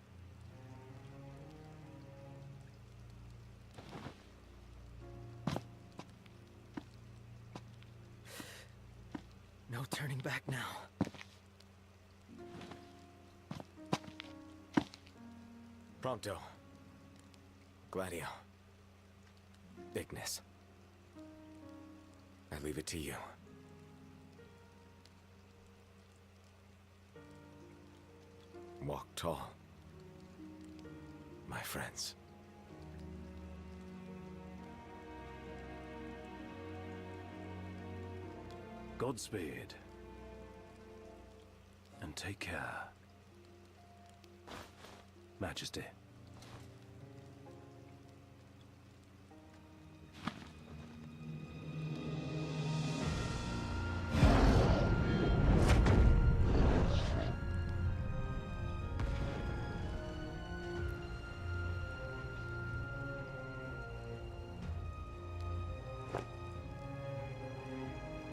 No turning back now. Prompto. Gladio. Bigness. I leave it to you. Walk tall. My friends. Godspeed. And take care. Majesty.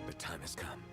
The time has come.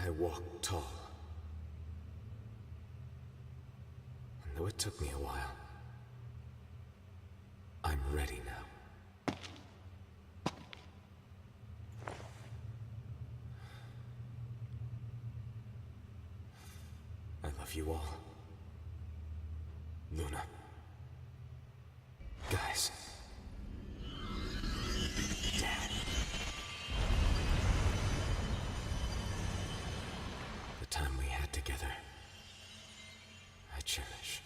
I walk tall. And though it took me a while, I'm ready now. I love you all. Luna. Guys. Dad. The time we had together, I cherish.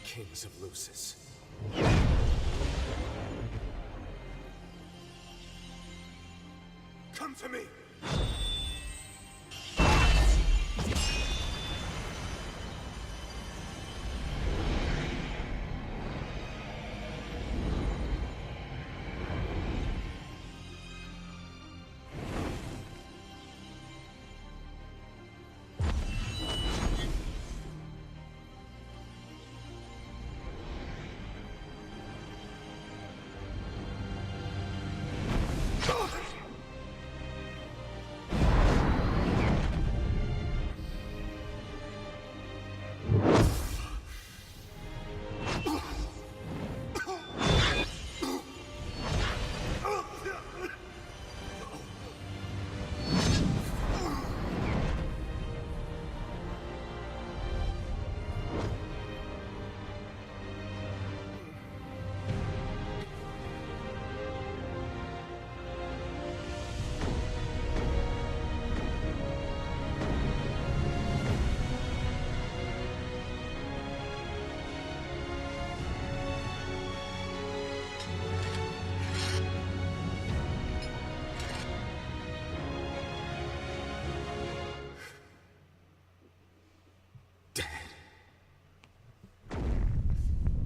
Kings of Lucis. Come to me!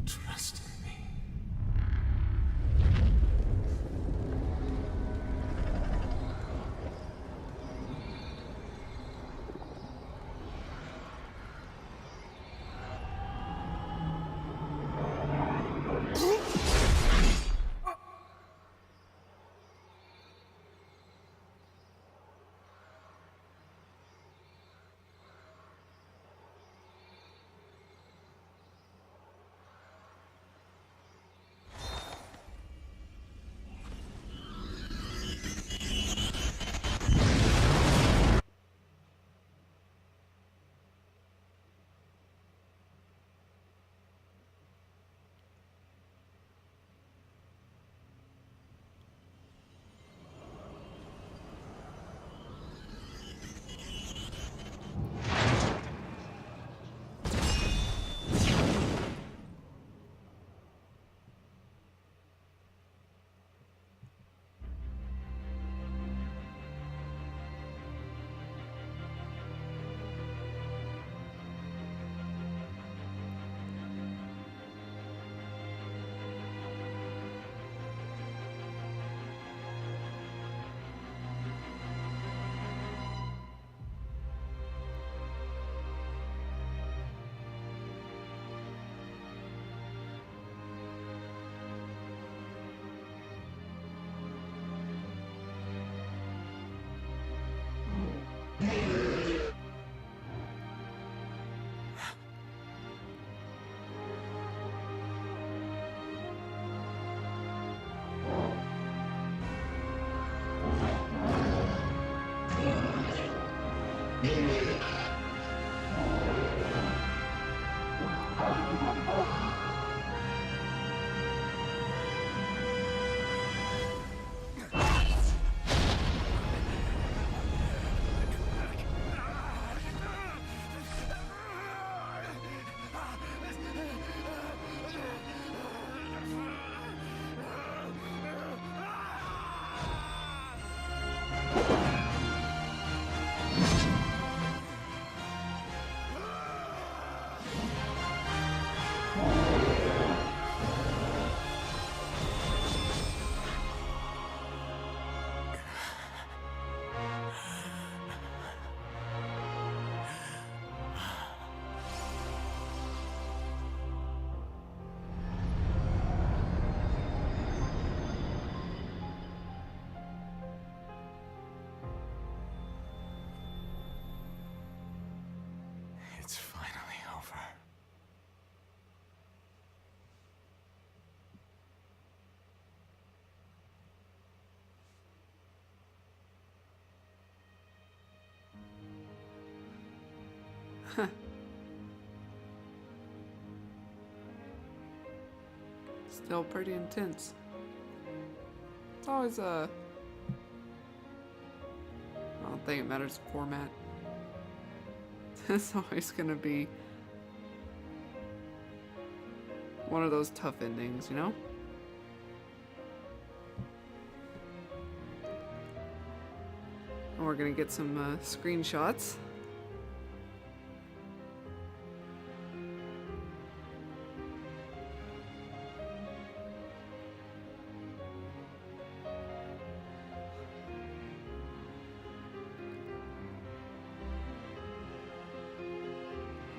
Trust in me. Still pretty intense. It's always I don't think it matters the format. It's always gonna be one of those tough endings, you know? And we're gonna get some screenshots.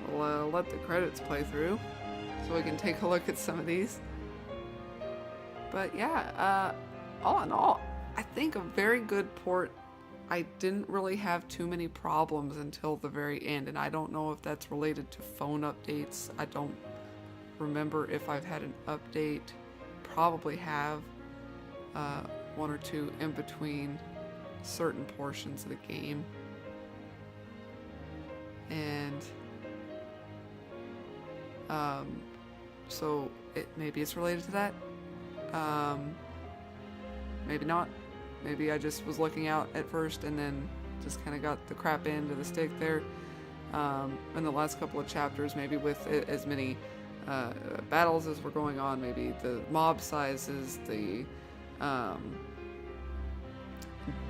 We'll let the credits play through so we can take a look at some of these. But yeah, all in all, I think a very good port. I didn't really have too many problems until the very end, and I don't know if that's related to phone updates. I don't remember if I've had an update. Probably have one or two in between certain portions of the game. And so maybe it's related to that. Maybe not. Maybe I just was looking out at first and then just kind of got the crap end of the stick there. In the last couple of chapters, maybe with as many battles as were going on, maybe the mob sizes, the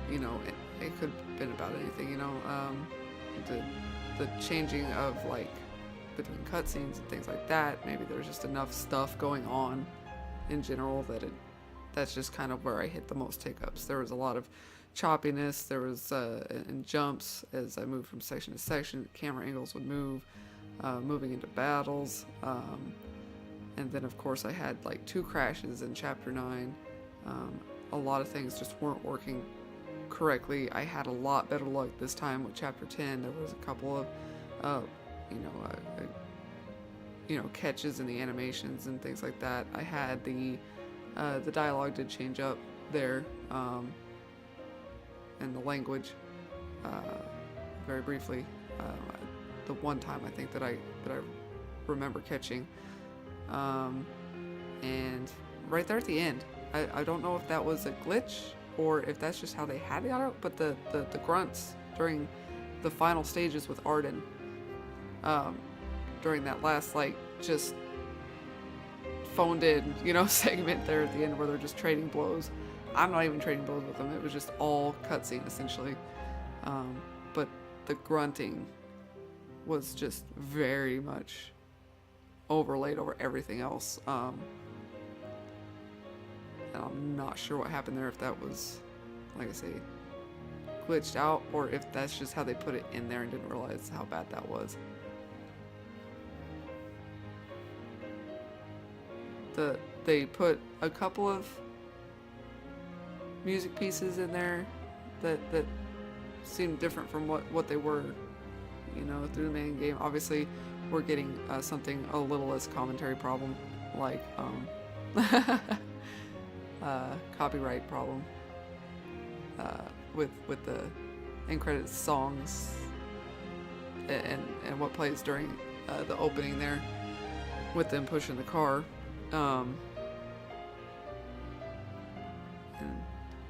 you know, it could have been about anything, you know, the changing of like between cutscenes and things like that. Maybe there's just enough stuff going on in general that that's just kind of where I hit the most hiccups. There was a lot of choppiness. There was and jumps as I moved from section to section. Camera angles would move, moving into battles, and then of course I had like 2 crashes in chapter 9. A lot of things just weren't working correctly. I had a lot better luck this time with chapter 10. There was a couple of catches in the animations and things like that. I had the dialogue did change up there, and the language very briefly. The one time I think that I remember catching, and right there at the end, I don't know if that was a glitch or if that's just how they had it out, but the grunts during the final stages with Arden, during that last just phoned in, segment there at the end where they're just trading blows. I'm not even trading blows with them. It was just all cutscene essentially. But the grunting was just very much overlaid over everything else. And I'm not sure what happened there, if that was, like I say, glitched out, or if that's just how they put it in there and didn't realize how bad that was. They put a couple of music pieces in there that seemed different from what they were, through the main game. Obviously, we're getting something a little less commentary problem, like copyright problem with the end credits songs and what plays during the opening there with them pushing the car. And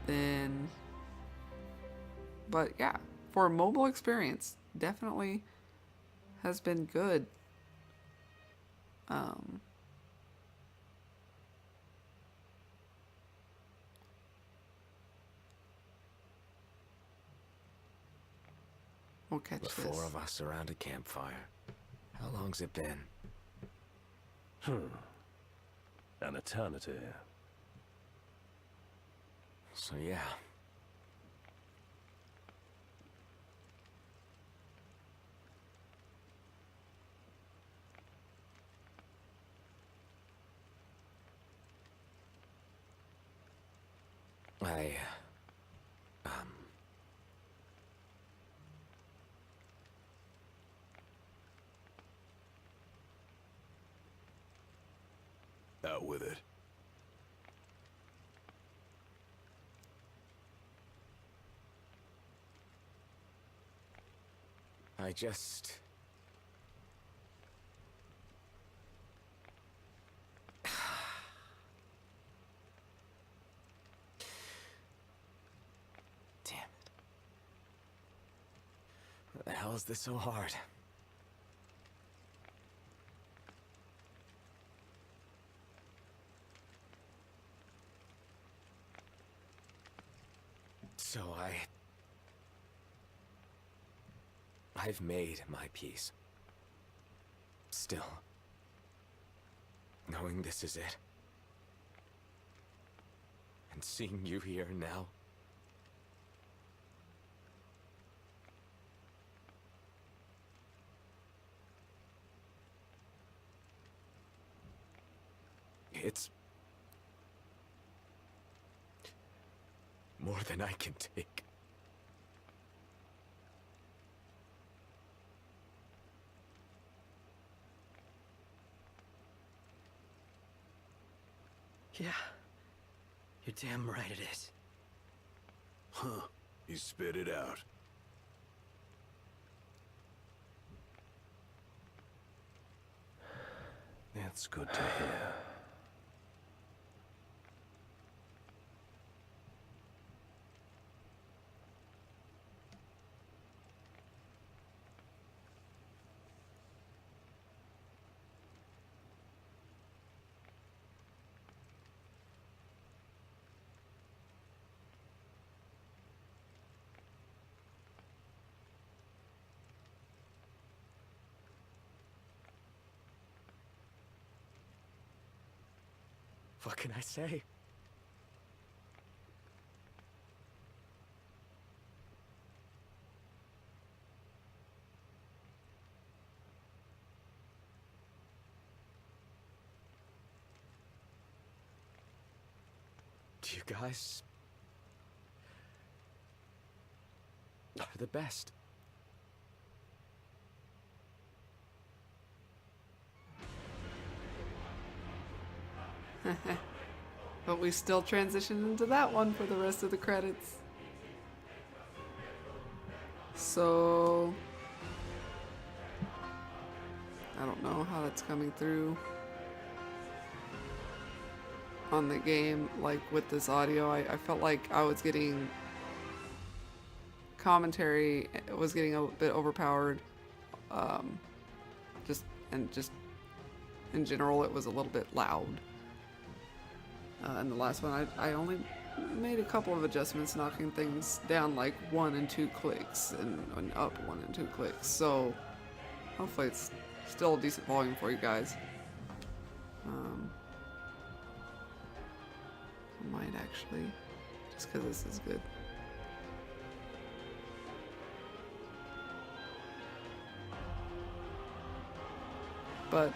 then, but yeah, for a mobile experience, definitely has been good. We'll catch the this. 4 of us around a campfire. How long's it been? An eternity. So yeah. Out with it. I just hell is this so hard? So I've made my peace. Still, knowing this is it, and seeing you here now, it's more than I can take. Yeah. You're damn right it is. Huh. You spit it out. It's good to hear. What can I say? You guys are the best. But we still transition into that one for the rest of the credits. So I don't know how that's coming through on the game, like with this audio. I felt like I was getting commentary, it was getting a bit overpowered. Just in general, it was a little bit loud. And the last one, I only made a couple of adjustments, knocking things down like 1 and 2 clicks and up 1 and 2 clicks. So hopefully it's still a decent volume for you guys. I might actually, just because this is good. But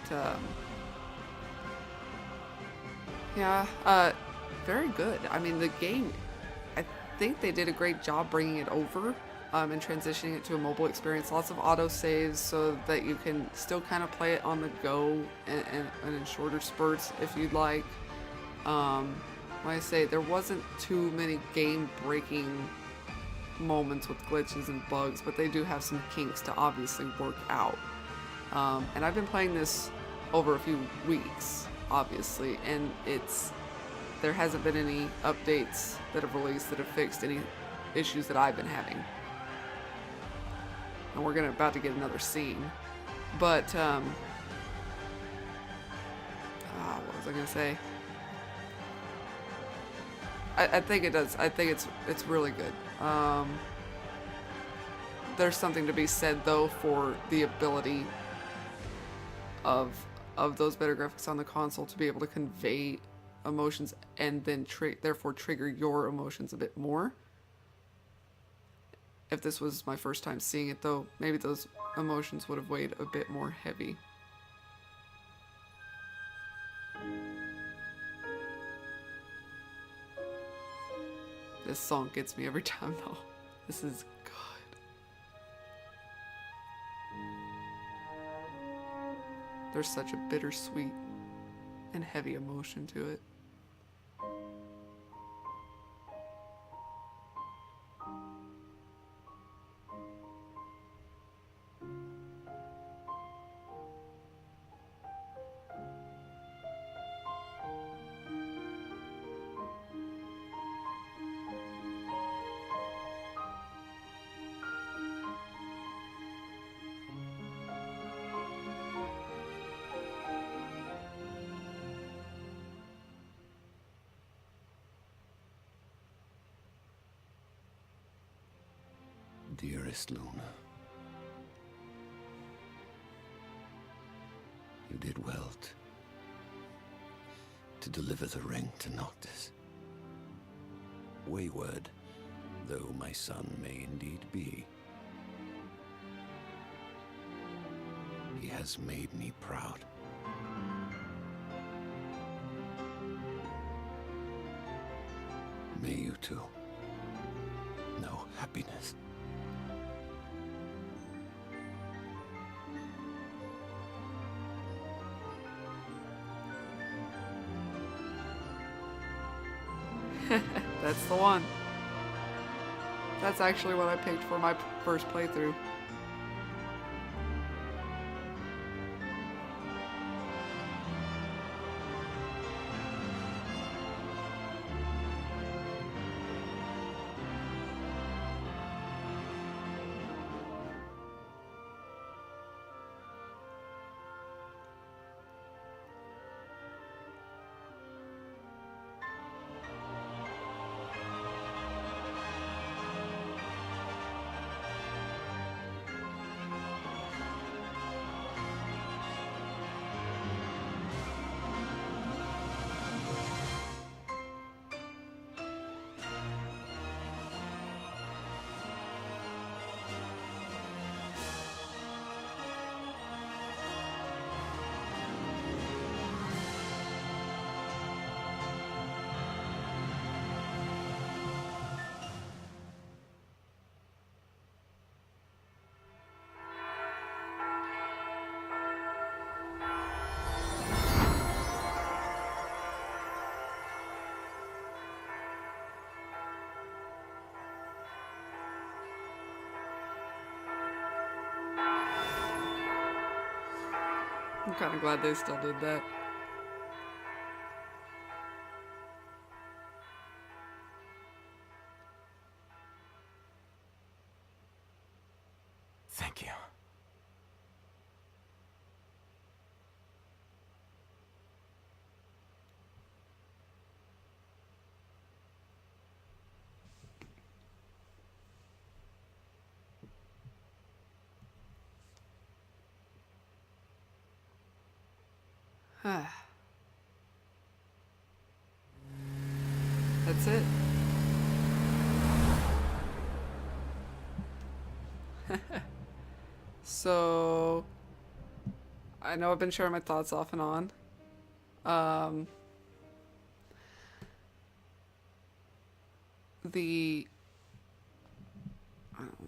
yeah, very good. I mean, the game, I think they did a great job bringing it over and transitioning it to a mobile experience. Lots of auto saves so that you can still kind of play it on the go and in shorter spurts if you'd like. Like I say, there wasn't too many game-breaking moments with glitches and bugs, but they do have some kinks to obviously work out. And I've been playing this over a few weeks, obviously, and there hasn't been any updates that have released that have fixed any issues that I've been having. And we're about to get another scene. But, what was I gonna say? I think it does. I think it's really good. There's something to be said though for the ability of those better graphics on the console to be able to convey emotions and then therefore trigger your emotions a bit more. If this was my first time seeing it though, maybe those emotions would have weighed a bit more heavy. This song gets me every time though. This is good. There's such a bittersweet and heavy emotion to it. dearest Luna. You did well to deliver the ring to Noctis. Wayward, though my son may indeed be, he has made me proud. May you too know happiness. That's the one. That's actually what I picked for my first playthrough. I'm kind of glad they still did that. Thank you. That's it. So, I know I've been sharing my thoughts off and on. I don't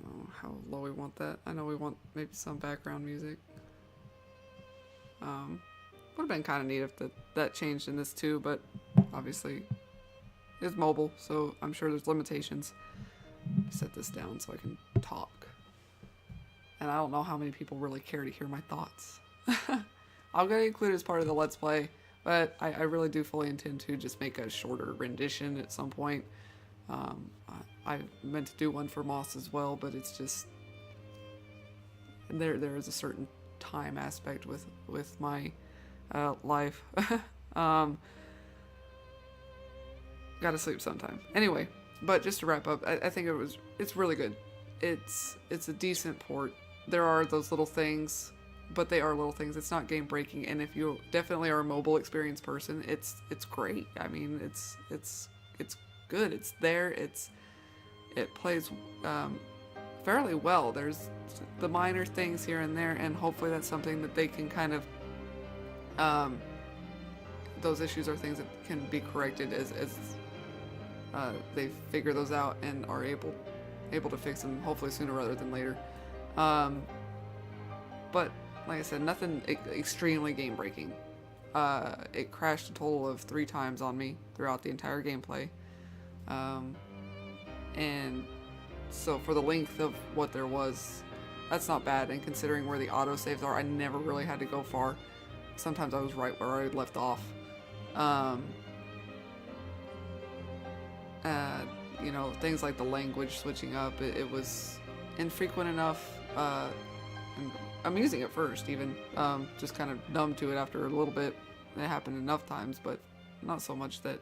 know how low we want that. I know we want maybe some background music. Would have been kind of neat if that changed in this too, but obviously it's mobile, so I'm sure there's limitations. Set this down so I can talk. And I don't know how many people really care to hear my thoughts. I'll get it included as part of the Let's Play, but I really do fully intend to just make a shorter rendition at some point. I meant to do one for Moss as well, but it's just... There is a certain time aspect with my life. Gotta sleep sometime. Anyway, but just to wrap up, I think it's really good. It's a decent port. There are those little things, but they are little things. It's not game breaking, and if you definitely are a mobile experience person, it's great. I mean, it's good. It's there. It plays fairly well. There's the minor things here and there, and hopefully that's something that they can kind of those issues are things that can be corrected as they figure those out and are able to fix them, hopefully sooner rather than later. But like I said, nothing extremely game breaking. It crashed a total of 3 times on me throughout the entire gameplay. And so for the length of what there was, that's not bad, and considering where the autosaves are, I never really had to go far. Sometimes I was right where I left off. You know, things like the language switching up, it was infrequent enough, and amusing at first even, just kind of numb to it after a little bit. It happened enough times, but not so much that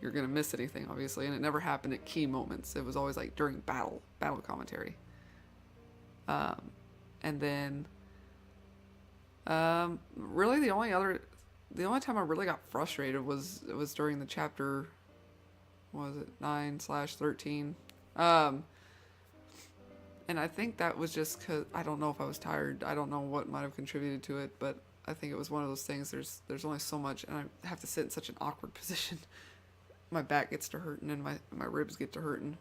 you're gonna miss anything, obviously, and it never happened at key moments. It was always like during battle commentary. And then, really the only time I really got frustrated was during the chapter, what was it, 9/13. And I think that was just because, I don't know if I was tired. I don't know what might have contributed to it, but I think it was one of those things. There's only so much, and I have to sit in such an awkward position. My back gets to hurting, and my ribs get to hurting.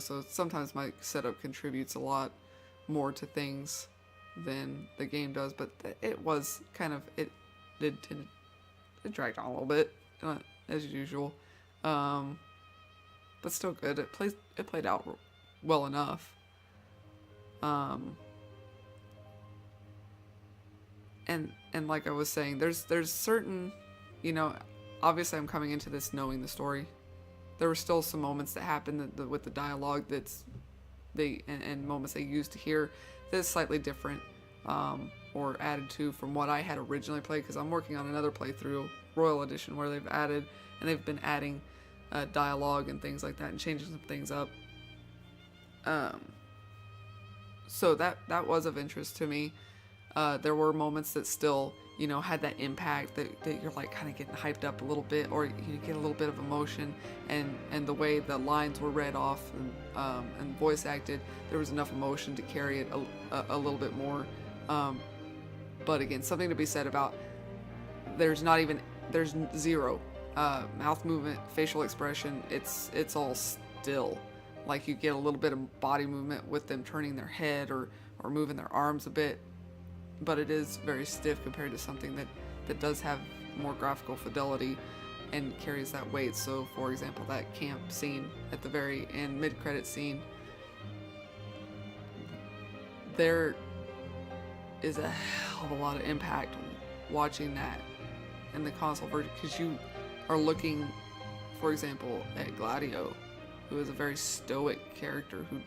So sometimes my setup contributes a lot more to things than the game does, but it was kind of, it dragged on a little bit, as usual. But still good. It played out well enough. And like I was saying, there's certain, obviously I'm coming into this knowing the story. There were still some moments that happened with the dialogue and moments they used to hear that's slightly different, or added to from what I had originally played, because I'm working on another playthrough, Royal Edition, where they've been adding dialogue and things like that and changing some things up. So that was of interest to me. There were moments that still, had that impact that you're like kind of getting hyped up a little bit, or you get a little bit of emotion, and the way the lines were read off and voice acted, there was enough emotion to carry it a little bit more. But again, something to be said about, there's zero mouth movement, facial expression. It's all still. Like, you get a little bit of body movement with them turning their head or moving their arms a bit, but it is very stiff compared to something that does have more graphical fidelity and carries that weight. So, for example, that camp scene at the very end, mid-credit scene, there is a hell of a lot of impact watching that in the console version, because you are looking, for example, at Gladio, who is a very stoic character who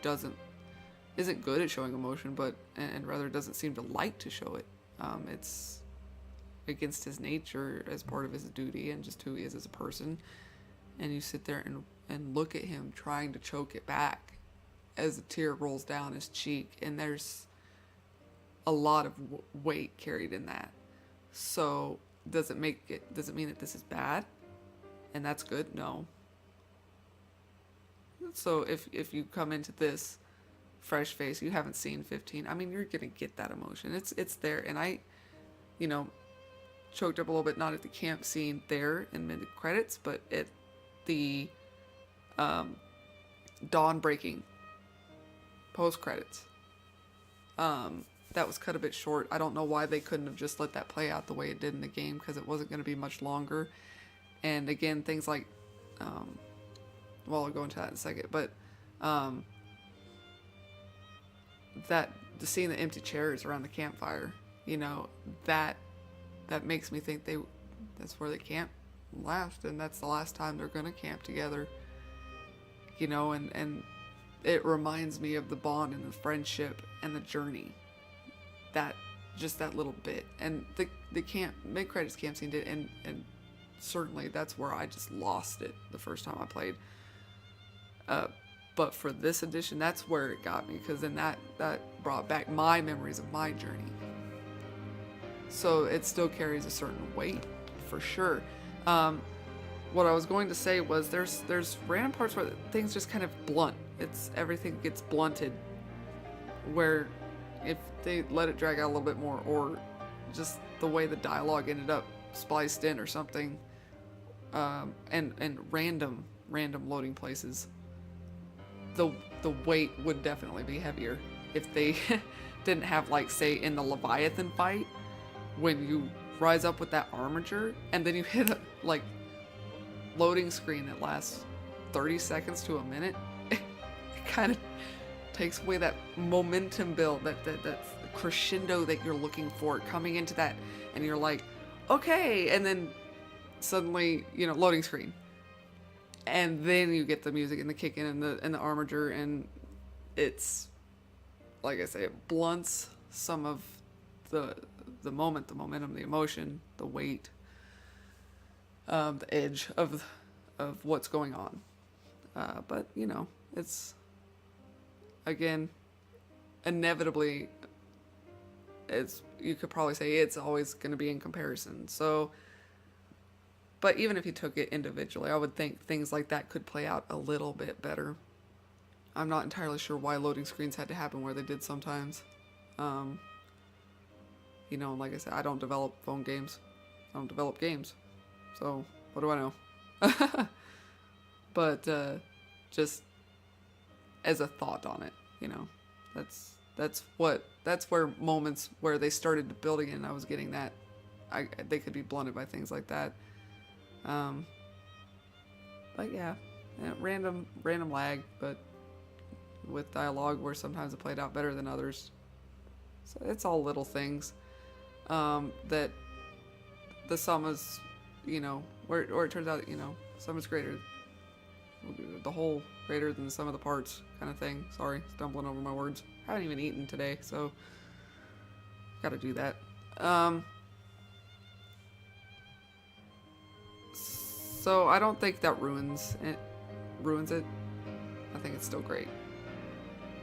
isn't good at showing emotion, and rather doesn't seem to like to show it. It's against his nature as part of his duty and just who he is as a person. And you sit there and look at him trying to choke it back as a tear rolls down his cheek, and there's a lot of weight carried in that. So does it mean that this is bad and that's good? No. So if you come into this fresh face, you haven't seen 15, I mean, you're gonna get that emotion. It's there. And I choked up a little bit, not at the camp scene there in mid credits, but at the dawn breaking post credits. That was cut a bit short. I don't know why they couldn't have just let that play out the way it did in the game, because it wasn't going to be much longer. And again, things like, I'll go into that in a second, but that seeing the empty chairs around the campfire, that makes me think that's where they camp last, and that's the last time they're going to camp together, and it reminds me of the bond and the friendship and the journey. That little bit, and the camp mid-credits camp scene did, and certainly that's where I just lost it the first time I played. But for this edition, that's where it got me, because then that brought back my memories of my journey. So it still carries a certain weight, for sure. What I was going to say was there's random parts where things just kind of blunt. Everything gets blunted, where if they let it drag out a little bit more, or just the way the dialogue ended up spliced in or something, and random loading places, the weight would definitely be heavier if they didn't have, like, say in the Leviathan fight, when you rise up with that armature and then you hit a loading screen that lasts 30 seconds to a minute. It kind of takes away that momentum build, that crescendo that you're looking for coming into that, and you're like, okay, and then suddenly, loading screen, and then you get the music and the kick in and the armature, and it's, like I say, it blunts some of the momentum, the emotion, the weight, the edge of what's going on. But it's, again, inevitably, you could probably say it's always going to be in comparison. So, but even if you took it individually, I would think things like that could play out a little bit better. I'm not entirely sure why loading screens had to happen where they did sometimes. You know, like I said, I don't develop phone games. I don't develop games. So, what do I know? But, just as a thought on it, you know, that's where moments where they started building it and I was getting that, they could be blunted by things like that. But yeah, random lag, but with dialogue where sometimes it played out better than others. So it's all little things, that the sum is, you know, or it turns out, you know, sum is greater, the whole greater than the sum of the parts kind of thing. Sorry, stumbling over my words. I haven't even eaten today, so gotta do that. So I don't think that ruins it. I think it's still great.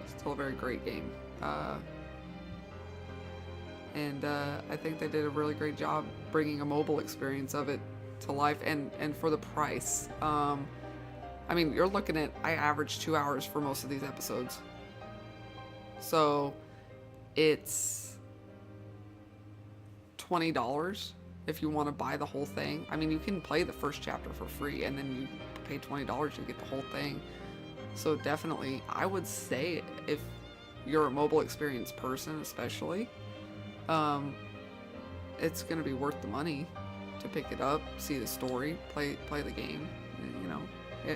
It's still a very great game. And I think they did a really great job bringing a mobile experience of it to life, and for the price. I mean, you're looking at, I average 2 hours for most of these episodes. So it's $20 if you want to buy the whole thing. I mean, you can play the first chapter for free and then you pay $20 to get the whole thing. So definitely, I would say if you're a mobile experience person especially, it's going to be worth the money to pick it up, see the story, play the game, you know.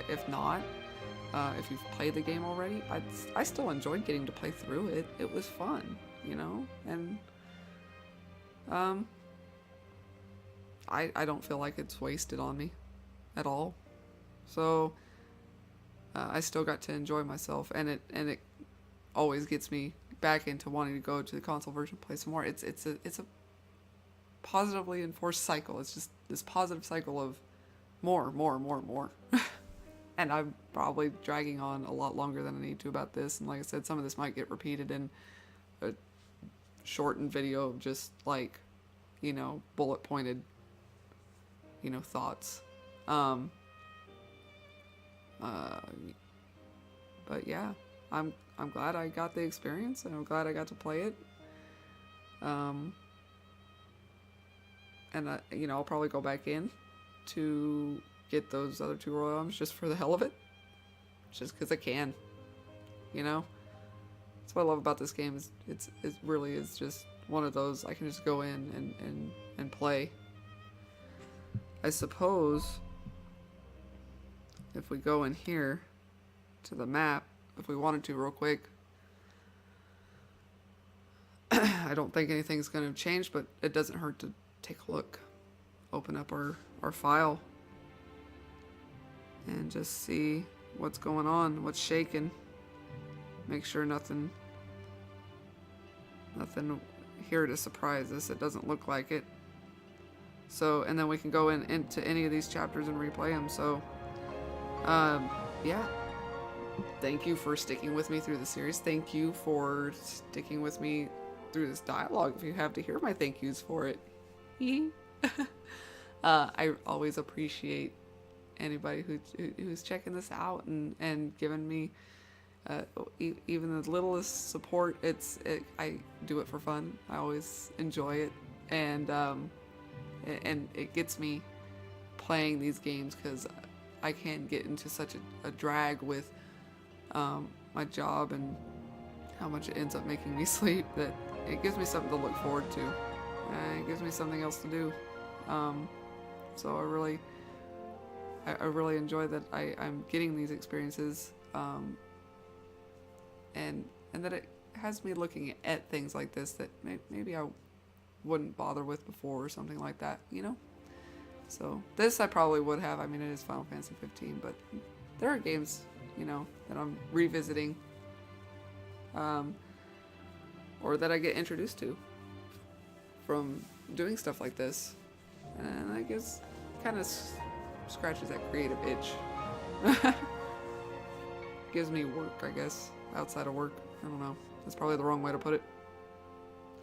If not, if you've played the game already, I still enjoyed getting to play through it. It was fun, you know, and I don't feel like it's wasted on me at all. So I still got to enjoy myself, and it always gets me back into wanting to go to the console version, play some more. It's a positively enforced cycle. It's just this positive cycle of more. And I'm probably dragging on a lot longer than I need to about this. And like I said, some of this might get repeated in a shortened video of just like, you know, bullet pointed, you know, thoughts. But yeah, I'm glad I got the experience, and I'm glad I got to play it. And you know, I'll probably go back in to get those other 2 Royal Arms just for the hell of it, just because I can, you know. That's what I love about this game, is it really is just one of those I can just go in and play. I suppose if we go in here to the map, if we wanted to real quick, I don't think anything's going to change, but it doesn't hurt to take a look, open up our file, and just see what's going on, what's shaking. Make sure nothing here to surprise us. It doesn't look like it. So, and then we can go into any of these chapters and replay them. So, yeah. Thank you for sticking with me through the series. Thank you for sticking with me through this dialogue. If you have to hear my thank yous for it. I always appreciate anybody who's checking this out and giving me even the littlest support. I do it for fun. I always enjoy it, and it gets me playing these games, because I can get into such a drag with my job and how much it ends up making me sleep, that it gives me something to look forward to. It gives me something else to do. So I really enjoy that I'm getting these experiences, and that it has me looking at things like this that maybe I wouldn't bother with before, or something like that, you know? So this I probably would have. I mean, it is Final Fantasy 15, but there are games, you know, that I'm revisiting, or that I get introduced to from doing stuff like this, and I guess kind of scratches that creative itch. Gives me work, I guess. outside of work. I don't know. That's probably the wrong way to put it.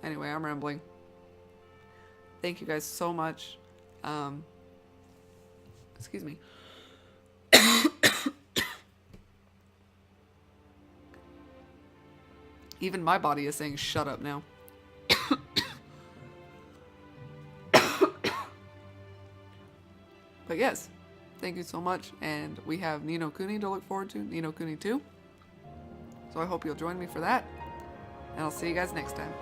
Anyway, I'm rambling. Thank you guys so much. Excuse me. Even my body is saying shut up now. But yes, thank you so much. And we have Ni no Kuni to look forward to. Ni no Kuni 2. So I hope you'll join me for that. And I'll see you guys next time.